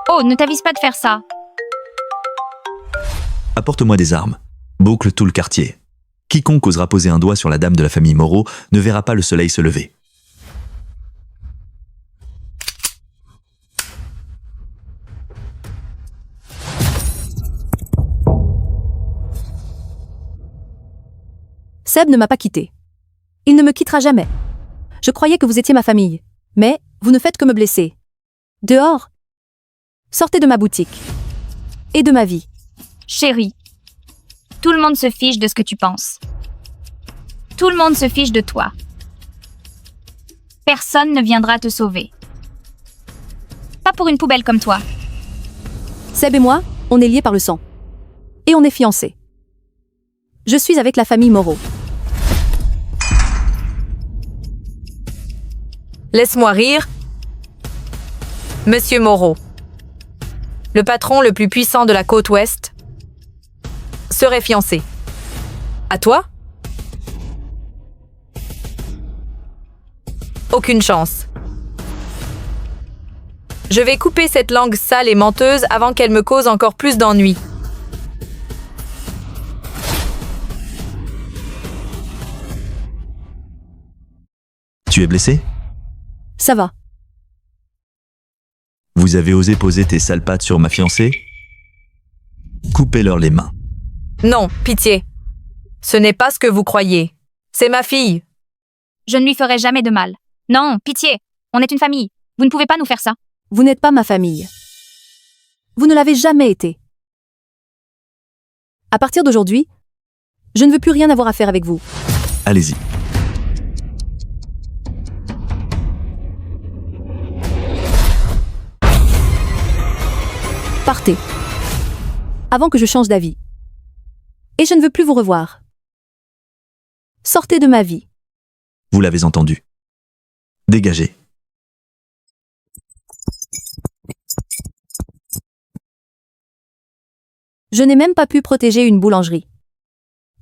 Oh, ne t'avise pas de faire ça. Apporte-moi des armes. Boucle tout le quartier. Quiconque osera poser un doigt sur la dame de la famille Moreau ne verra pas le soleil se lever. Seb ne m'a pas quitté. Il ne me quittera jamais. Je croyais que vous étiez ma famille. Mais vous ne faites que me blesser. Dehors. Sortez de ma boutique. Et de ma vie. Chérie, tout le monde se fiche de ce que tu penses. Tout le monde se fiche de toi. Personne ne viendra te sauver. Pas pour une poubelle comme toi. Seb et moi, on est liés par le sang. Et on est fiancés. Je suis avec la famille Moreau. Laisse-moi rire. Monsieur Moreau, le patron le plus puissant de la côte ouest, serait fiancé. À toi? Aucune chance. Je vais couper cette langue sale et menteuse avant qu'elle me cause encore plus d'ennuis. Tu es blessé? Ça va. Vous avez osé poser tes sales pattes sur ma fiancée? Coupez-leur les mains. Non, pitié. Ce n'est pas ce que vous croyez. C'est ma fille. Je ne lui ferai jamais de mal. Non, pitié. On est une famille. Vous ne pouvez pas nous faire ça. Vous n'êtes pas ma famille. Vous ne l'avez jamais été. À partir d'aujourd'hui, je ne veux plus rien avoir à faire avec vous. Allez-y. Partez. Avant que je change d'avis. Et je ne veux plus vous revoir. Sortez de ma vie. Vous l'avez entendu. Dégagez. Je n'ai même pas pu protéger une boulangerie.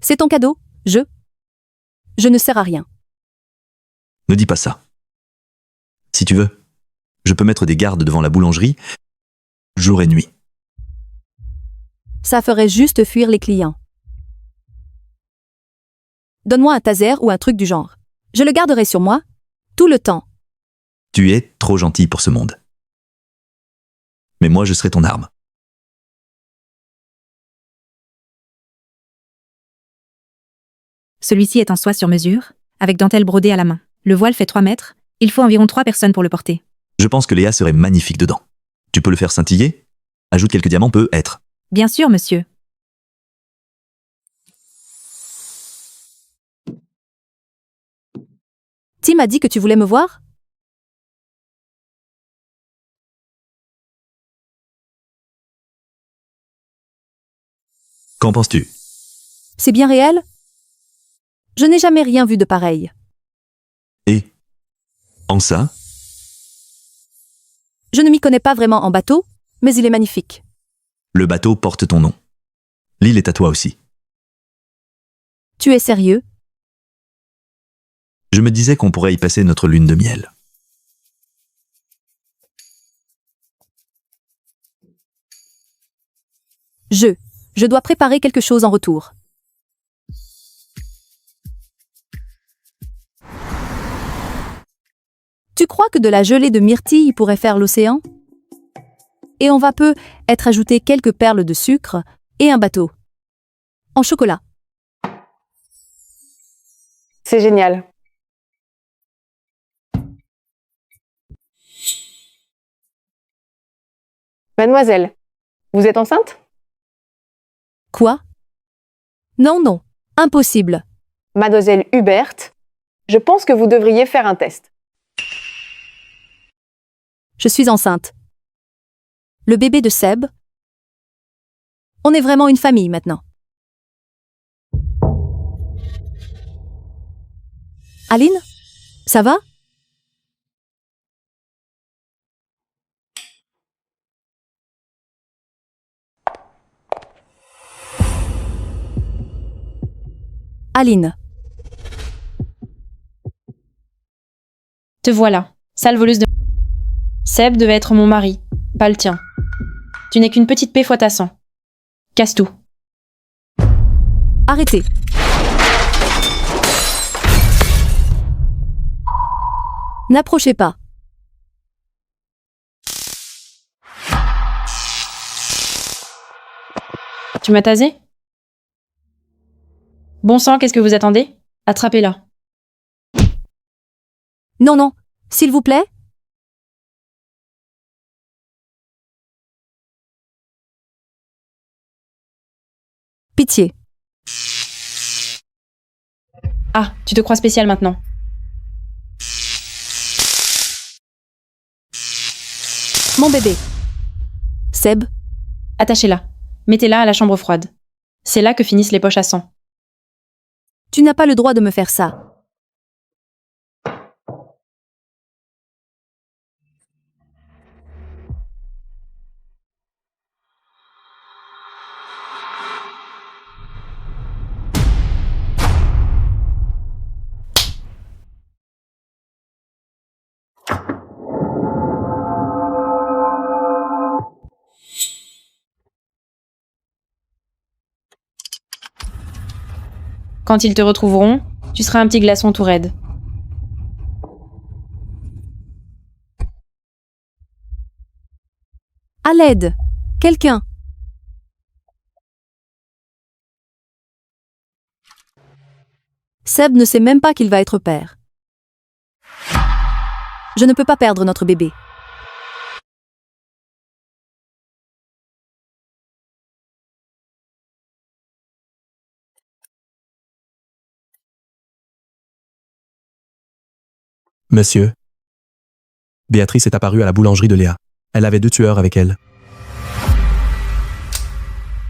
C'est ton cadeau, je ne sers à rien. Ne dis pas ça. Si tu veux, je peux mettre des gardes devant la boulangerie, jour et nuit. Ça ferait juste fuir les clients. Donne-moi un taser ou un truc du genre. Je le garderai sur moi, tout le temps. Tu es trop gentil pour ce monde. Mais moi, je serai ton arme. Celui-ci est en soie sur mesure, avec dentelle brodée à la main. Le voile fait 3 mètres, il faut environ 3 personnes pour le porter. Je pense que Léa serait magnifique dedans. Tu peux le faire scintiller? Ajoute quelques diamants peut-être. Bien sûr, monsieur. Tim a dit que tu voulais me voir? Qu'en penses-tu? C'est bien réel? Je n'ai jamais rien vu de pareil. Et en ça? Je ne m'y connais pas vraiment en bateau, mais il est magnifique. Le bateau porte ton nom. L'île est à toi aussi. Tu es sérieux? Je me disais qu'on pourrait y passer notre lune de miel. Je dois préparer quelque chose en retour. Tu crois que de la gelée de myrtille pourrait faire l'océan? Et on va peut-être ajouter quelques perles de sucre et un bateau. En chocolat. C'est génial. Mademoiselle, vous êtes enceinte? Quoi? Non, impossible. Mademoiselle Hubert, je pense que vous devriez faire un test. Je suis enceinte. Le bébé de Seb. On est vraiment une famille maintenant. Aline? Ça va? Aline. Te voilà, sale voleuse de... Seb devait être mon mari, pas le tien. Tu n'es qu'une petite paix fois ta sang. Casse tout. Arrêtez. N'approchez pas. Tu m'as tasé? Bon sang, qu'est-ce que vous attendez? Attrapez-la. Non, s'il vous plaît. Pitié. Ah, tu te crois spécial maintenant. Mon bébé. Seb. Attachez-la. Mettez-la à la chambre froide. C'est là que finissent les poches à sang. Tu n'as pas le droit de me faire ça. Quand ils te retrouveront, tu seras un petit glaçon tout raide. À l'aide. Quelqu'un. Seb ne sait même pas qu'il va être père. Je ne peux pas perdre notre bébé. Monsieur. Béatrice est apparue à la boulangerie de Léa. Elle avait 2 tueurs avec elle.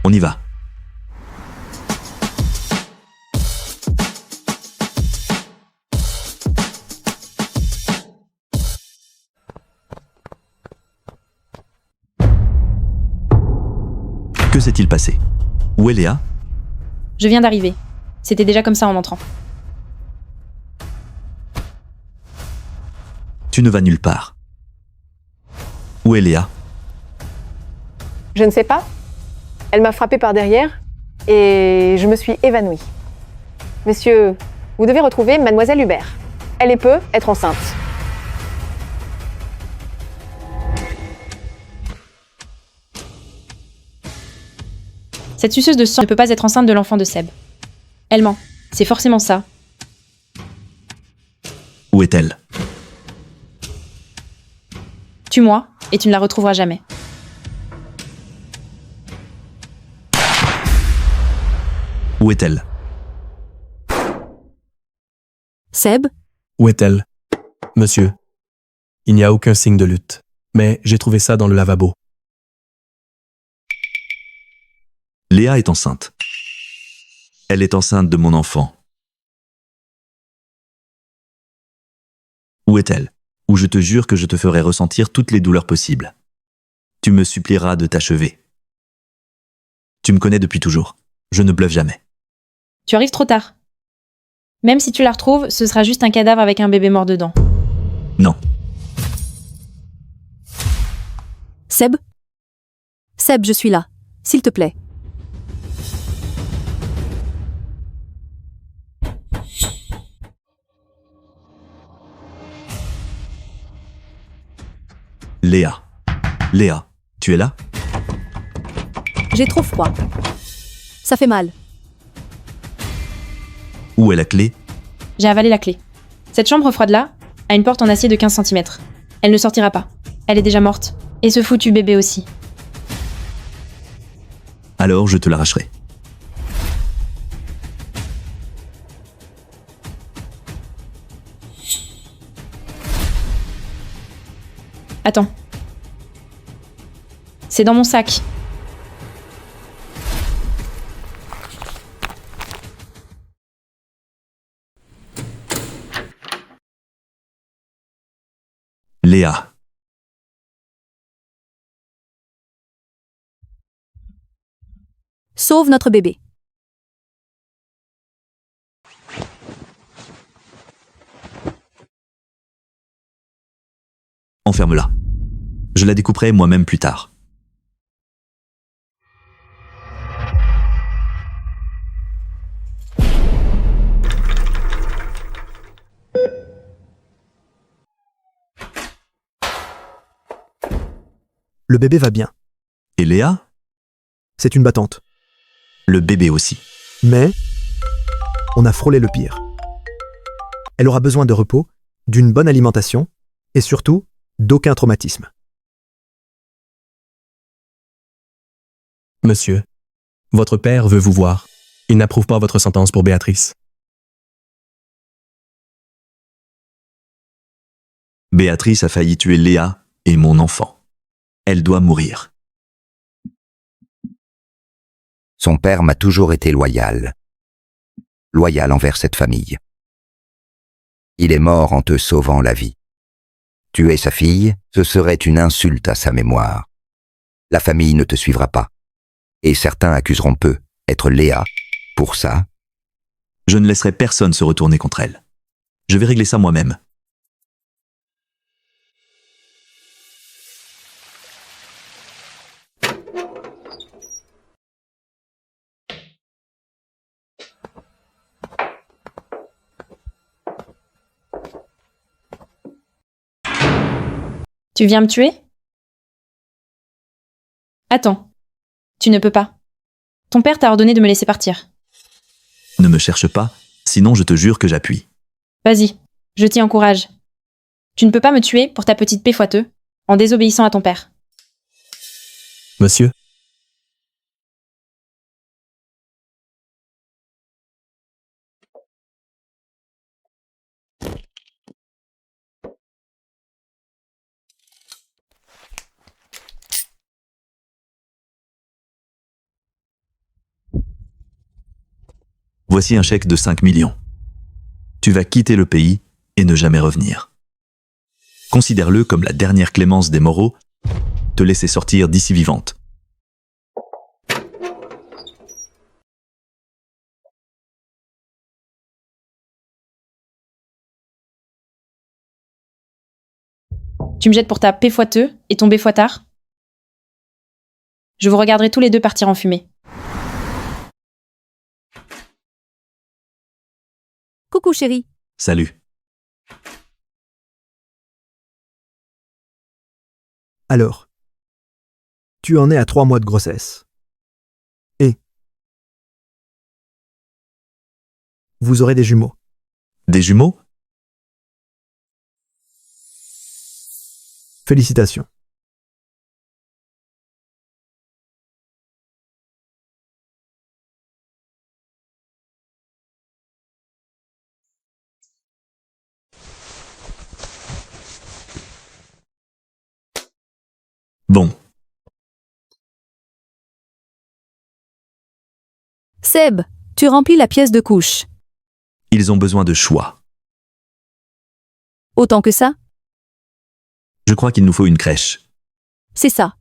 On y va. Que s'est-il passé? Où est Léa? Je viens d'arriver. C'était déjà comme ça en entrant. Tu ne vas nulle part. Où est Léa? Je ne sais pas. Elle m'a frappé par derrière et je me suis évanouie. Monsieur, vous devez retrouver mademoiselle Hubert. Elle peut être enceinte. Cette suceuse de sang ne peut pas être enceinte de l'enfant de Seb. Elle ment. C'est forcément ça. Où est-elle? Tue-moi et tu ne la retrouveras jamais. Où est-elle? Seb? Où est-elle? Monsieur, il n'y a aucun signe de lutte, mais j'ai trouvé ça dans le lavabo. Léa est enceinte. Elle est enceinte de mon enfant. Où est-elle? Ou je te jure que je te ferai ressentir toutes les douleurs possibles. Tu me supplieras de t'achever. Tu me connais depuis toujours. Je ne bluffe jamais. Tu arrives trop tard. Même si tu la retrouves, ce sera juste un cadavre avec un bébé mort dedans. Non. Seb? Seb, je suis là. S'il te plaît. Léa. Léa, tu es là? J'ai trop froid. Ça fait mal. Où est la clé? J'ai avalé la clé. Cette chambre froide-là a une porte en acier de 15 cm. Elle ne sortira pas. Elle est déjà morte. Et ce foutu bébé aussi. Alors je te l'arracherai. Attends. C'est dans mon sac. Léa. Sauve notre bébé. Enferme-la. Je la découperai moi-même plus tard. Le bébé va bien. Et Léa? C'est une battante. Le bébé aussi. Mais on a frôlé le pire. Elle aura besoin de repos, d'une bonne alimentation et surtout d'aucun traumatisme. Monsieur, votre père veut vous voir. Il n'approuve pas votre sentence pour Béatrice. Béatrice a failli tuer Léa et mon enfant. Elle doit mourir. Son père m'a toujours été loyal. Loyal envers cette famille. Il est mort en te sauvant la vie. Tuer sa fille, ce serait une insulte à sa mémoire. La famille ne te suivra pas. Et certains accuseront peu, être Léa, pour ça. Je ne laisserai personne se retourner contre elle. Je vais régler ça moi-même. Tu viens me tuer? Attends. Tu ne peux pas. Ton père t'a ordonné de me laisser partir. Ne me cherche pas, sinon je te jure que j'appuie. Vas-y, je t'y encourage. Tu ne peux pas me tuer pour ta petite paix foiteux, en désobéissant à ton père. Monsieur? Voici un chèque de 5 millions. Tu vas quitter le pays et ne jamais revenir. Considère-le comme la dernière clémence des Moreau, te laisser sortir d'ici vivante. Tu me jettes pour ta P fois te et ton B fois tard? Je vous regarderai tous les deux partir en fumée. Coucou chérie. Salut. Alors, tu en es à 3 mois de grossesse. Et vous aurez des jumeaux. Des jumeaux? Félicitations. Bon. Seb, tu remplis la pièce de couche. Ils ont besoin de choix. Autant que ça? Je crois qu'il nous faut une crèche. C'est ça.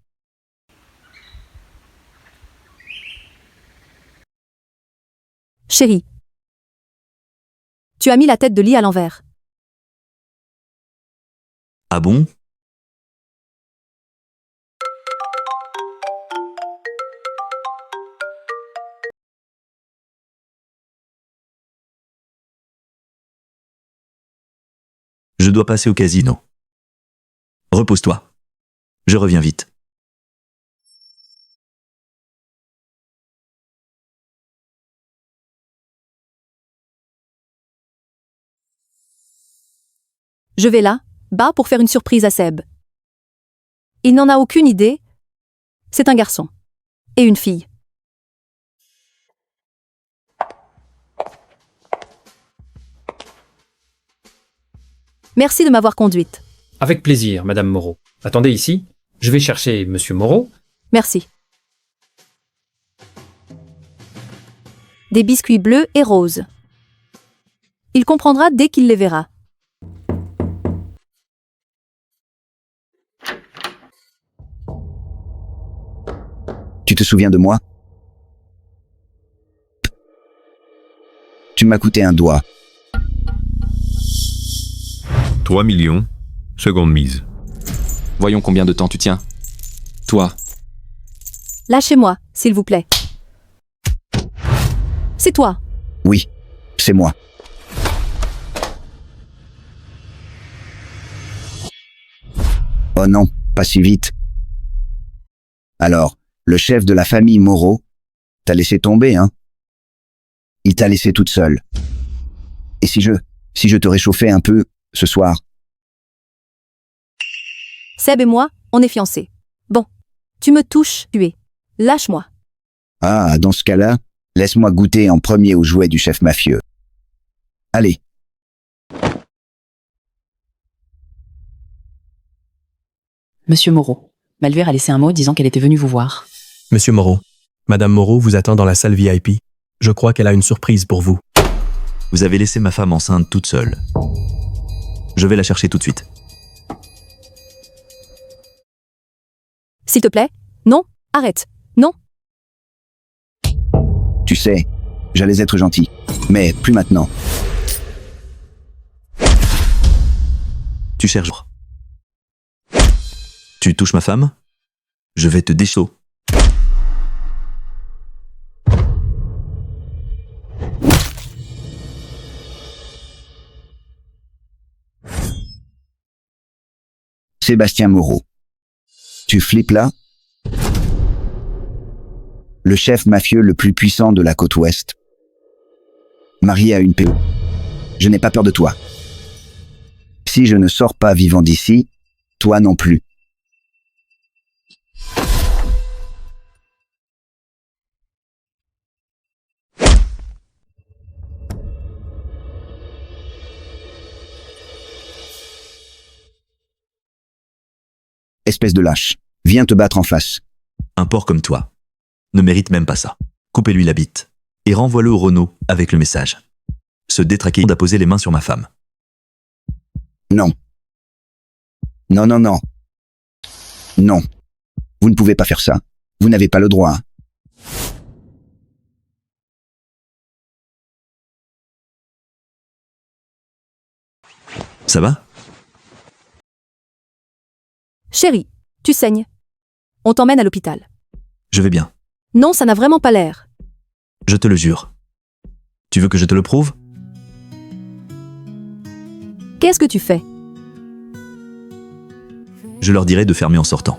Chérie. Tu as mis la tête de lit à l'envers. Ah bon? Je dois passer au casino. Repose-toi. Je reviens vite. Je vais là, bas pour faire une surprise à Seb. Il n'en a aucune idée. C'est un garçon. Et une fille. Merci de m'avoir conduite. Avec plaisir, Madame Moreau. Attendez ici. Je vais chercher Monsieur Moreau. Merci. Des biscuits bleus et roses. Il comprendra dès qu'il les verra. Tu te souviens de moi? Tu m'as coûté un doigt. 3 millions, seconde mise. Voyons combien de temps tu tiens. Toi, Lâchez-moi, s'il vous plaît. C'est toi. Oui, c'est moi. Oh non, pas si vite. Alors, le chef de la famille Moreau t'a laissé tomber, hein? Il t'a laissé toute seule. Et si je te réchauffais un peu ce soir? Seb et moi, on est fiancés. Bon, tu me touches, tu es. Lâche-moi. Ah, dans ce cas-là, laisse-moi goûter en premier aux jouets du chef mafieux. Allez. Monsieur Moreau, Malvire a laissé un mot disant qu'elle était venue vous voir. Monsieur Moreau, Madame Moreau vous attend dans la salle VIP. Je crois qu'elle a une surprise pour vous. Vous avez laissé ma femme enceinte toute seule. Je vais la chercher tout de suite. S'il te plaît. Non, arrête. Non. Tu sais, j'allais être gentil. Mais plus maintenant. Tu cherches. Tu touches ma femme? Je vais te déchaud. Sébastien Moreau. Tu flippes là? Le chef mafieux le plus puissant de la côte ouest. Marié à une PO. Je n'ai pas peur de toi. Si je ne sors pas vivant d'ici, toi non plus. Espèce de lâche, viens te battre en face. Un porc comme toi ne mérite même pas ça. Coupez-lui la bite et renvoie-le au Renault avec le message. Ce détraqué a posé les mains sur ma femme. Non. Non, non, non. Non. Vous ne pouvez pas faire ça. Vous n'avez pas le droit. Ça va? Chérie, tu saignes. On t'emmène à l'hôpital. Je vais bien. Non, ça n'a vraiment pas l'air. Je te le jure. Tu veux que je te le prouve? Qu'est-ce que tu fais? Je leur dirai de fermer en sortant.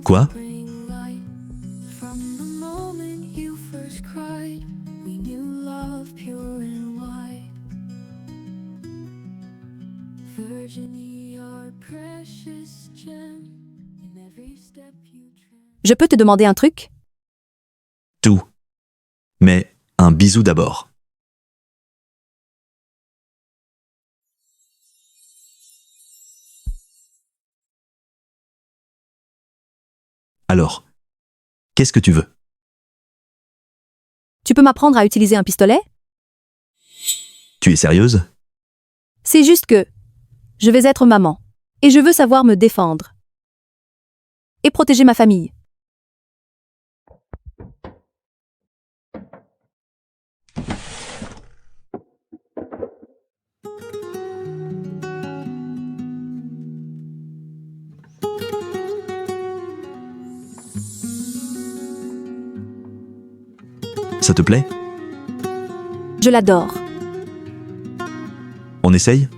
Quoi? Je peux te demander un truc? Tout. Mais un bisou d'abord. Alors, qu'est-ce que tu veux? Tu peux m'apprendre à utiliser un pistolet? Tu es sérieuse? C'est juste que je vais être maman et je veux savoir me défendre et protéger ma famille. Ça te plaît? Je l'adore. On essaye?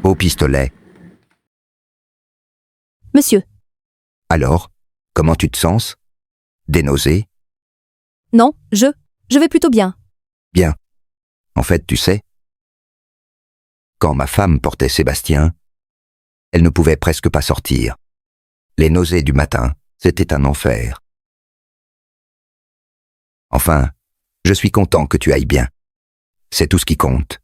Au pistolet. Monsieur. Alors, comment tu te sens? Des nausées? Non, je vais plutôt bien. Bien. En fait, tu sais, quand ma femme portait Sébastien, elle ne pouvait presque pas sortir. Les nausées du matin, c'était un enfer. Enfin, je suis content que tu ailles bien. C'est tout ce qui compte.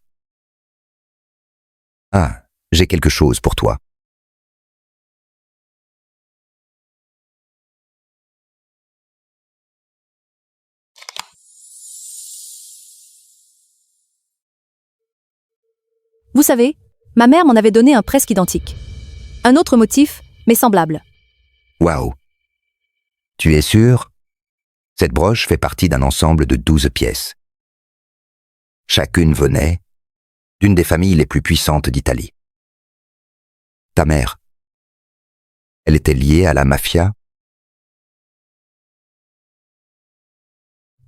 Ah, j'ai quelque chose pour toi. Vous savez, ma mère m'en avait donné un presque identique. Un autre motif, mais semblable. Waouh. Tu es sûr? Cette broche fait partie d'un ensemble de 12 pièces. Chacune venait d'une des familles les plus puissantes d'Italie. Ta mère, elle était liée à la mafia?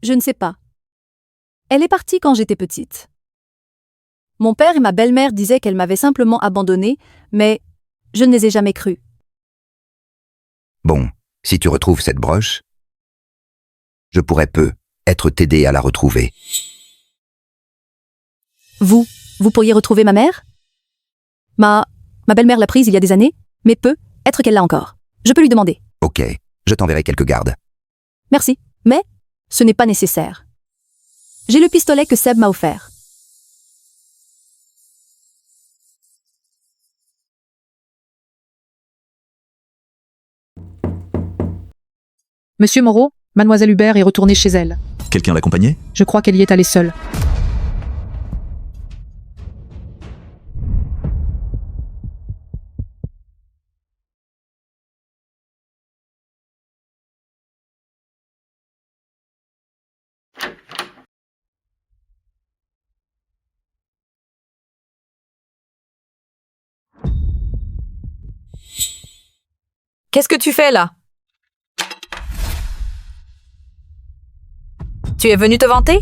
Je ne sais pas. Elle est partie quand j'étais petite. Mon père et ma belle-mère disaient qu'elle m'avait simplement abandonnée, mais je ne les ai jamais crus. Bon, si tu retrouves cette broche, je pourrais peut-être t'aider à la retrouver. Vous pourriez retrouver ma mère? Ma belle-mère l'a prise il y a des années, mais peut-être qu'elle l'a encore. Je peux lui demander. Ok, je t'enverrai quelques gardes. Merci, mais ce n'est pas nécessaire. J'ai le pistolet que Seb m'a offert. Monsieur Moreau, mademoiselle Hubert est retournée chez elle. Quelqu'un l'accompagnait? Je crois qu'elle y est allée seule. Qu'est-ce que tu fais là? Tu es venu te vanter?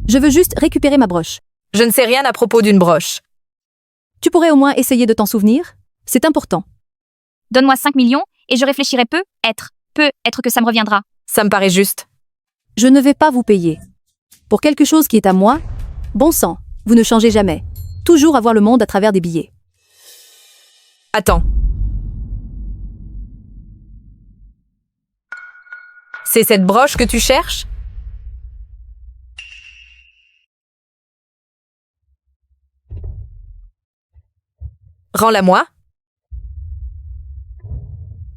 Je veux juste récupérer ma broche. Je ne sais rien à propos d'une broche. Tu pourrais au moins essayer de t'en souvenir? C'est important. Donne-moi 5 millions et je réfléchirai peut-être que ça me reviendra. Ça me paraît juste. Je ne vais pas vous payer. Pour quelque chose qui est à moi, bon sang, vous ne changez jamais. Toujours avoir le monde à travers des billets. Attends. C'est cette broche que tu cherches? Rends-la-moi.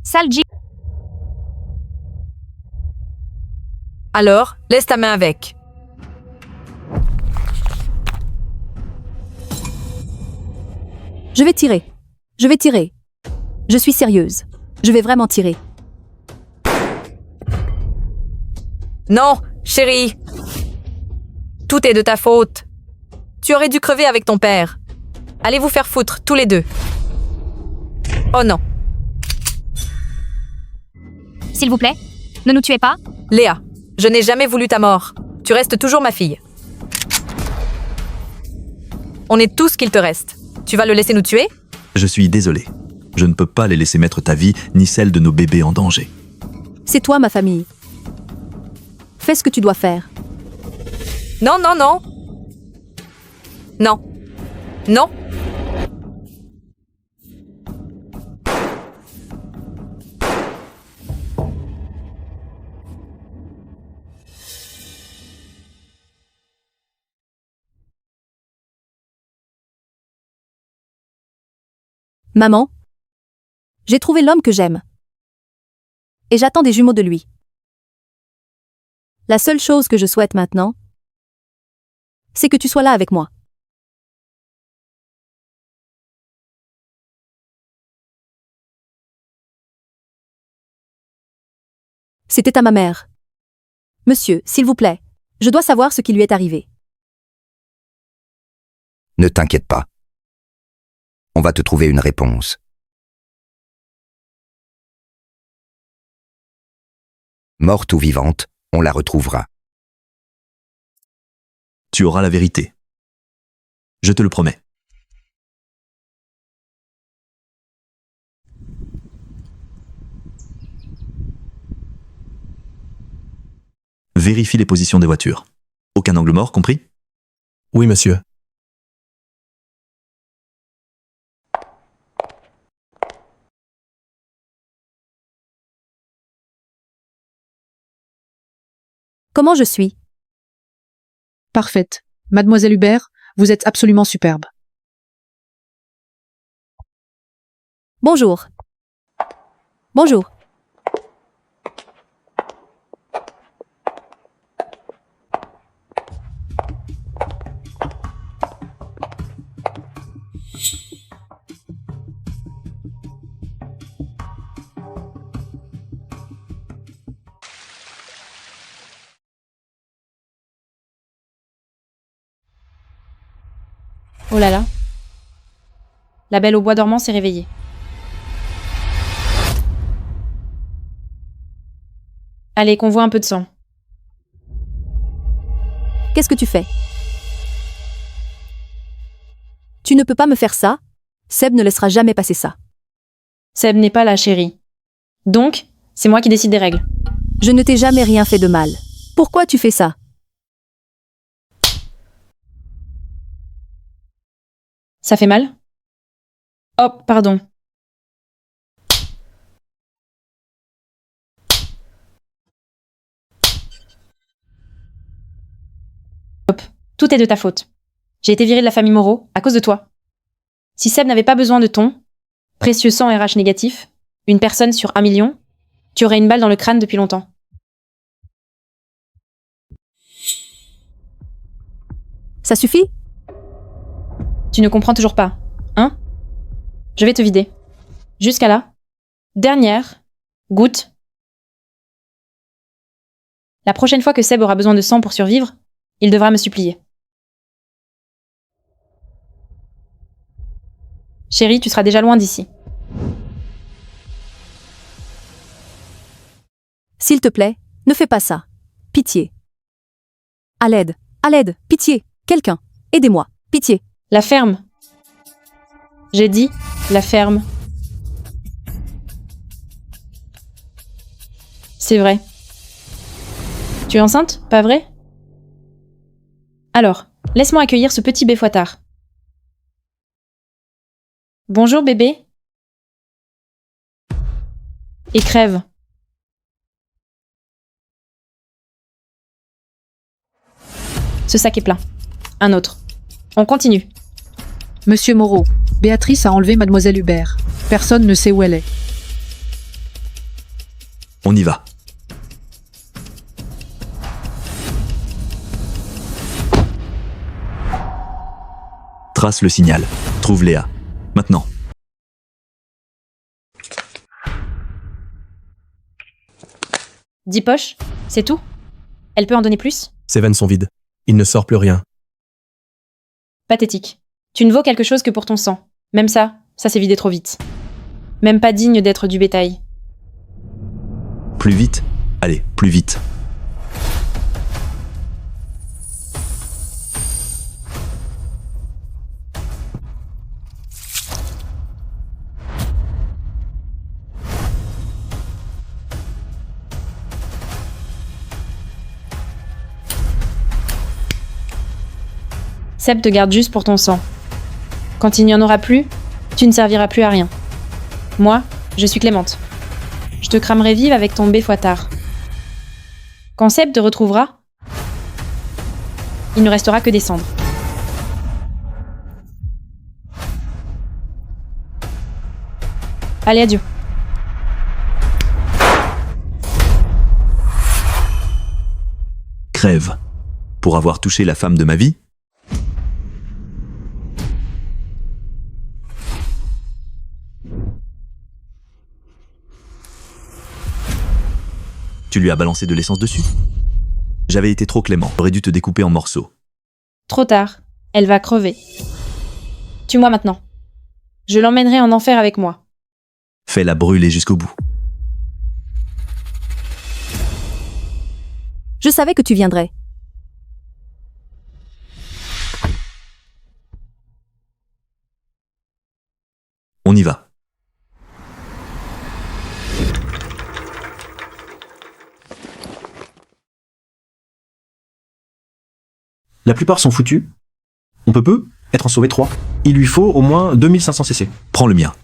Sale G. Alors, laisse ta main avec. Je vais tirer. Je vais tirer. Je suis sérieuse. Je vais vraiment tirer. Non, chérie. Tout est de ta faute. Tu aurais dû crever avec ton père. Allez vous faire foutre, tous les deux. Oh non. S'il vous plaît, ne nous tuez pas. Léa, je n'ai jamais voulu ta mort. Tu restes toujours ma fille. On est tout ce qu'il te reste. Tu vas le laisser nous tuer? Je suis désolé. Je ne peux pas les laisser mettre ta vie ni celle de nos bébés en danger. C'est toi ma famille. Fais ce que tu dois faire. Non, non, non. Non. Non. Maman, j'ai trouvé l'homme que j'aime. Et j'attends des jumeaux de lui. La seule chose que je souhaite maintenant, c'est que tu sois là avec moi. C'était à ma mère. Monsieur, s'il vous plaît, je dois savoir ce qui lui est arrivé. Ne t'inquiète pas. On va te trouver une réponse. Morte ou vivante, on la retrouvera. Tu auras la vérité. Je te le promets. Vérifie les positions des voitures. Aucun angle mort, compris? Oui, monsieur. Comment je suis? Parfaite. Mademoiselle Hubert, vous êtes absolument superbe. Bonjour. Bonjour. Oh là là. La belle au bois dormant s'est réveillée. Allez, qu'on voit un peu de sang. Qu'est-ce que tu fais? Tu ne peux pas me faire ça. Seb ne laissera jamais passer ça. Seb n'est pas là, chérie. Donc, c'est moi qui décide des règles. Je ne t'ai jamais rien fait de mal. Pourquoi tu fais ça? Ça fait mal? Oh, pardon. Hop, tout est de ta faute. J'ai été virée de la famille Moreau à cause de toi. Si Seb n'avait pas besoin de ton précieux sang RH négatif, une personne sur 1 million, tu aurais une balle dans le crâne depuis longtemps. Ça suffit? Tu ne comprends toujours pas, hein? Je vais te vider. Jusqu'à là. Dernière goutte. La prochaine fois que Seb aura besoin de sang pour survivre, il devra me supplier. Chérie, tu seras déjà loin d'ici. S'il te plaît, ne fais pas ça. Pitié. À l'aide, pitié. Quelqu'un, aidez-moi, pitié. La ferme. J'ai dit la ferme. C'est vrai. Tu es enceinte, pas vrai? Alors, laisse-moi accueillir ce petit béfoitard. Bonjour bébé. Et crève. Ce sac est plein. Un autre. On continue. Monsieur Moreau, Béatrice a enlevé mademoiselle Hubert. Personne ne sait où elle est. On y va. Trace le signal. Trouve Léa. Maintenant. 10 poches, c'est tout? Elle peut en donner plus? Ses veines sont vides. Il ne sort plus rien. Pathétique. Tu ne vaux quelque chose que pour ton sang. Même ça s'est vidé trop vite. Même pas digne d'être du bétail. Plus vite. Allez, plus vite. Seb te garde juste pour ton sang. Quand il n'y en aura plus, tu ne serviras plus à rien. Moi, je suis Clémente. Je te cramerai vive avec ton béfoitard. Quand Seb te retrouvera, il ne restera que des cendres. Allez, adieu. Crève. Pour avoir touché la femme de ma vie? Tu lui as balancé de l'essence dessus? J'avais été trop clément, j'aurais dû te découper en morceaux. Trop tard, elle va crever. Tue-moi maintenant. Je l'emmènerai en enfer avec moi. Fais-la brûler jusqu'au bout. Je savais que tu viendrais. On y va. La plupart sont foutus. On peut être en sauver 3. Il lui faut au moins 2500 cc. Prends le mien.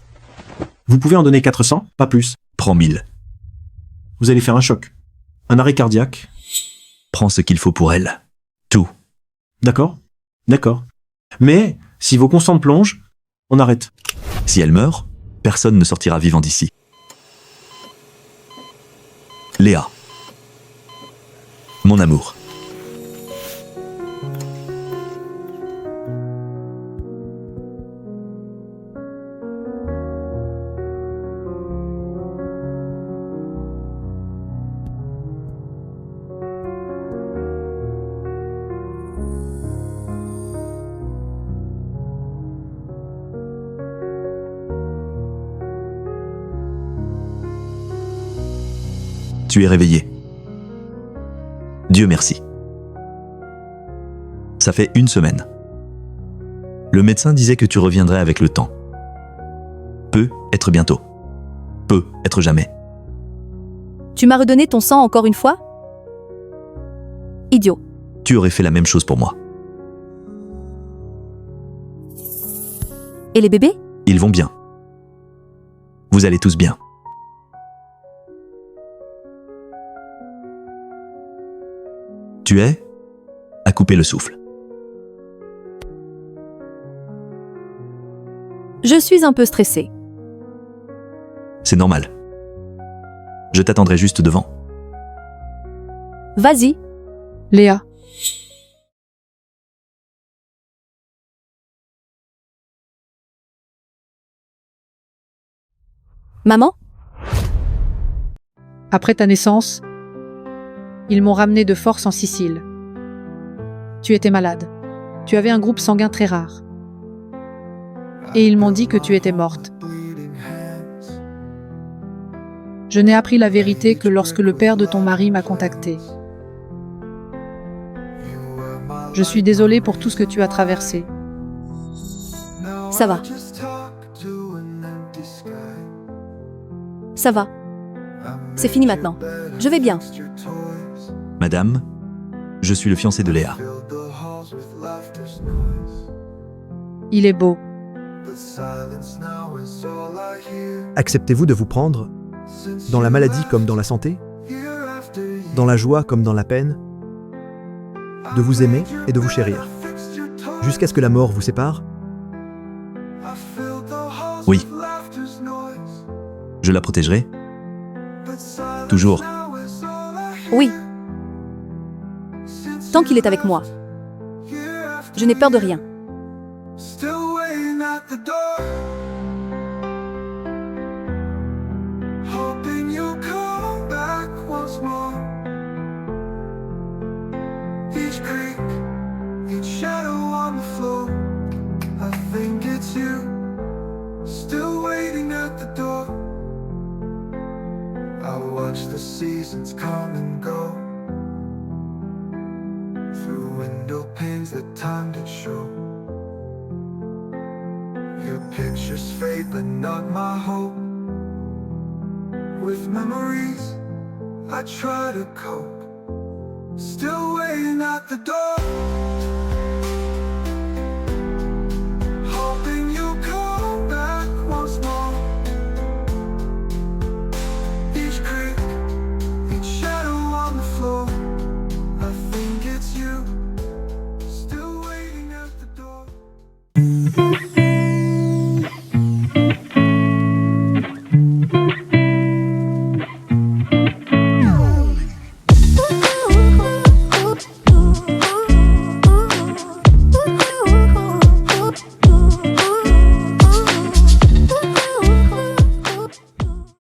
Vous pouvez en donner 400, pas plus. Prends 1000. Vous allez faire un choc. Un arrêt cardiaque. Prends ce qu'il faut pour elle. Tout. D'accord. D'accord. Mais, si vos constantes plongent, on arrête. Si elle meurt, personne ne sortira vivant d'ici. Léa. Mon amour. Tu es réveillé. Dieu merci. Ça fait 1 semaine. Le médecin disait que tu reviendrais avec le temps. Peut être bientôt. Peut être jamais. Tu m'as redonné ton sang encore une fois? Idiot. Tu aurais fait la même chose pour moi. Et les bébés? Ils vont bien. Vous allez tous bien. Tu es à couper le souffle. Je suis un peu stressée. C'est normal. Je t'attendrai juste devant. Vas-y. Léa. Maman? Après ta naissance, ils m'ont ramené de force en Sicile. Tu étais malade. Tu avais un groupe sanguin très rare. Et ils m'ont dit que tu étais morte. Je n'ai appris la vérité que lorsque le père de ton mari m'a contacté. Je suis désolée pour tout ce que tu as traversé. Ça va. Ça va. C'est fini maintenant. Je vais bien. Madame, je suis le fiancé de Léa. Il est beau. Acceptez-vous de vous prendre, dans la maladie comme dans la santé, dans la joie comme dans la peine, de vous aimer et de vous chérir, jusqu'à ce que la mort vous sépare? Oui. Je la protégerai. Toujours. Oui. Tant qu'il est avec moi. Je n'ai peur de rien. Still waiting at the door, hoping you'll come back once more. Each creak, each shadow on the floor, I think it's you. Still waiting at the door. I watch the seasons come and go, through window panes that time did show. Your pictures fade, but not my hope. With memories, I try to cope. Still waiting at the door, hoping you'll come back once more. Each creak, each shadow on the floor, I think it's you. Still waiting at the door.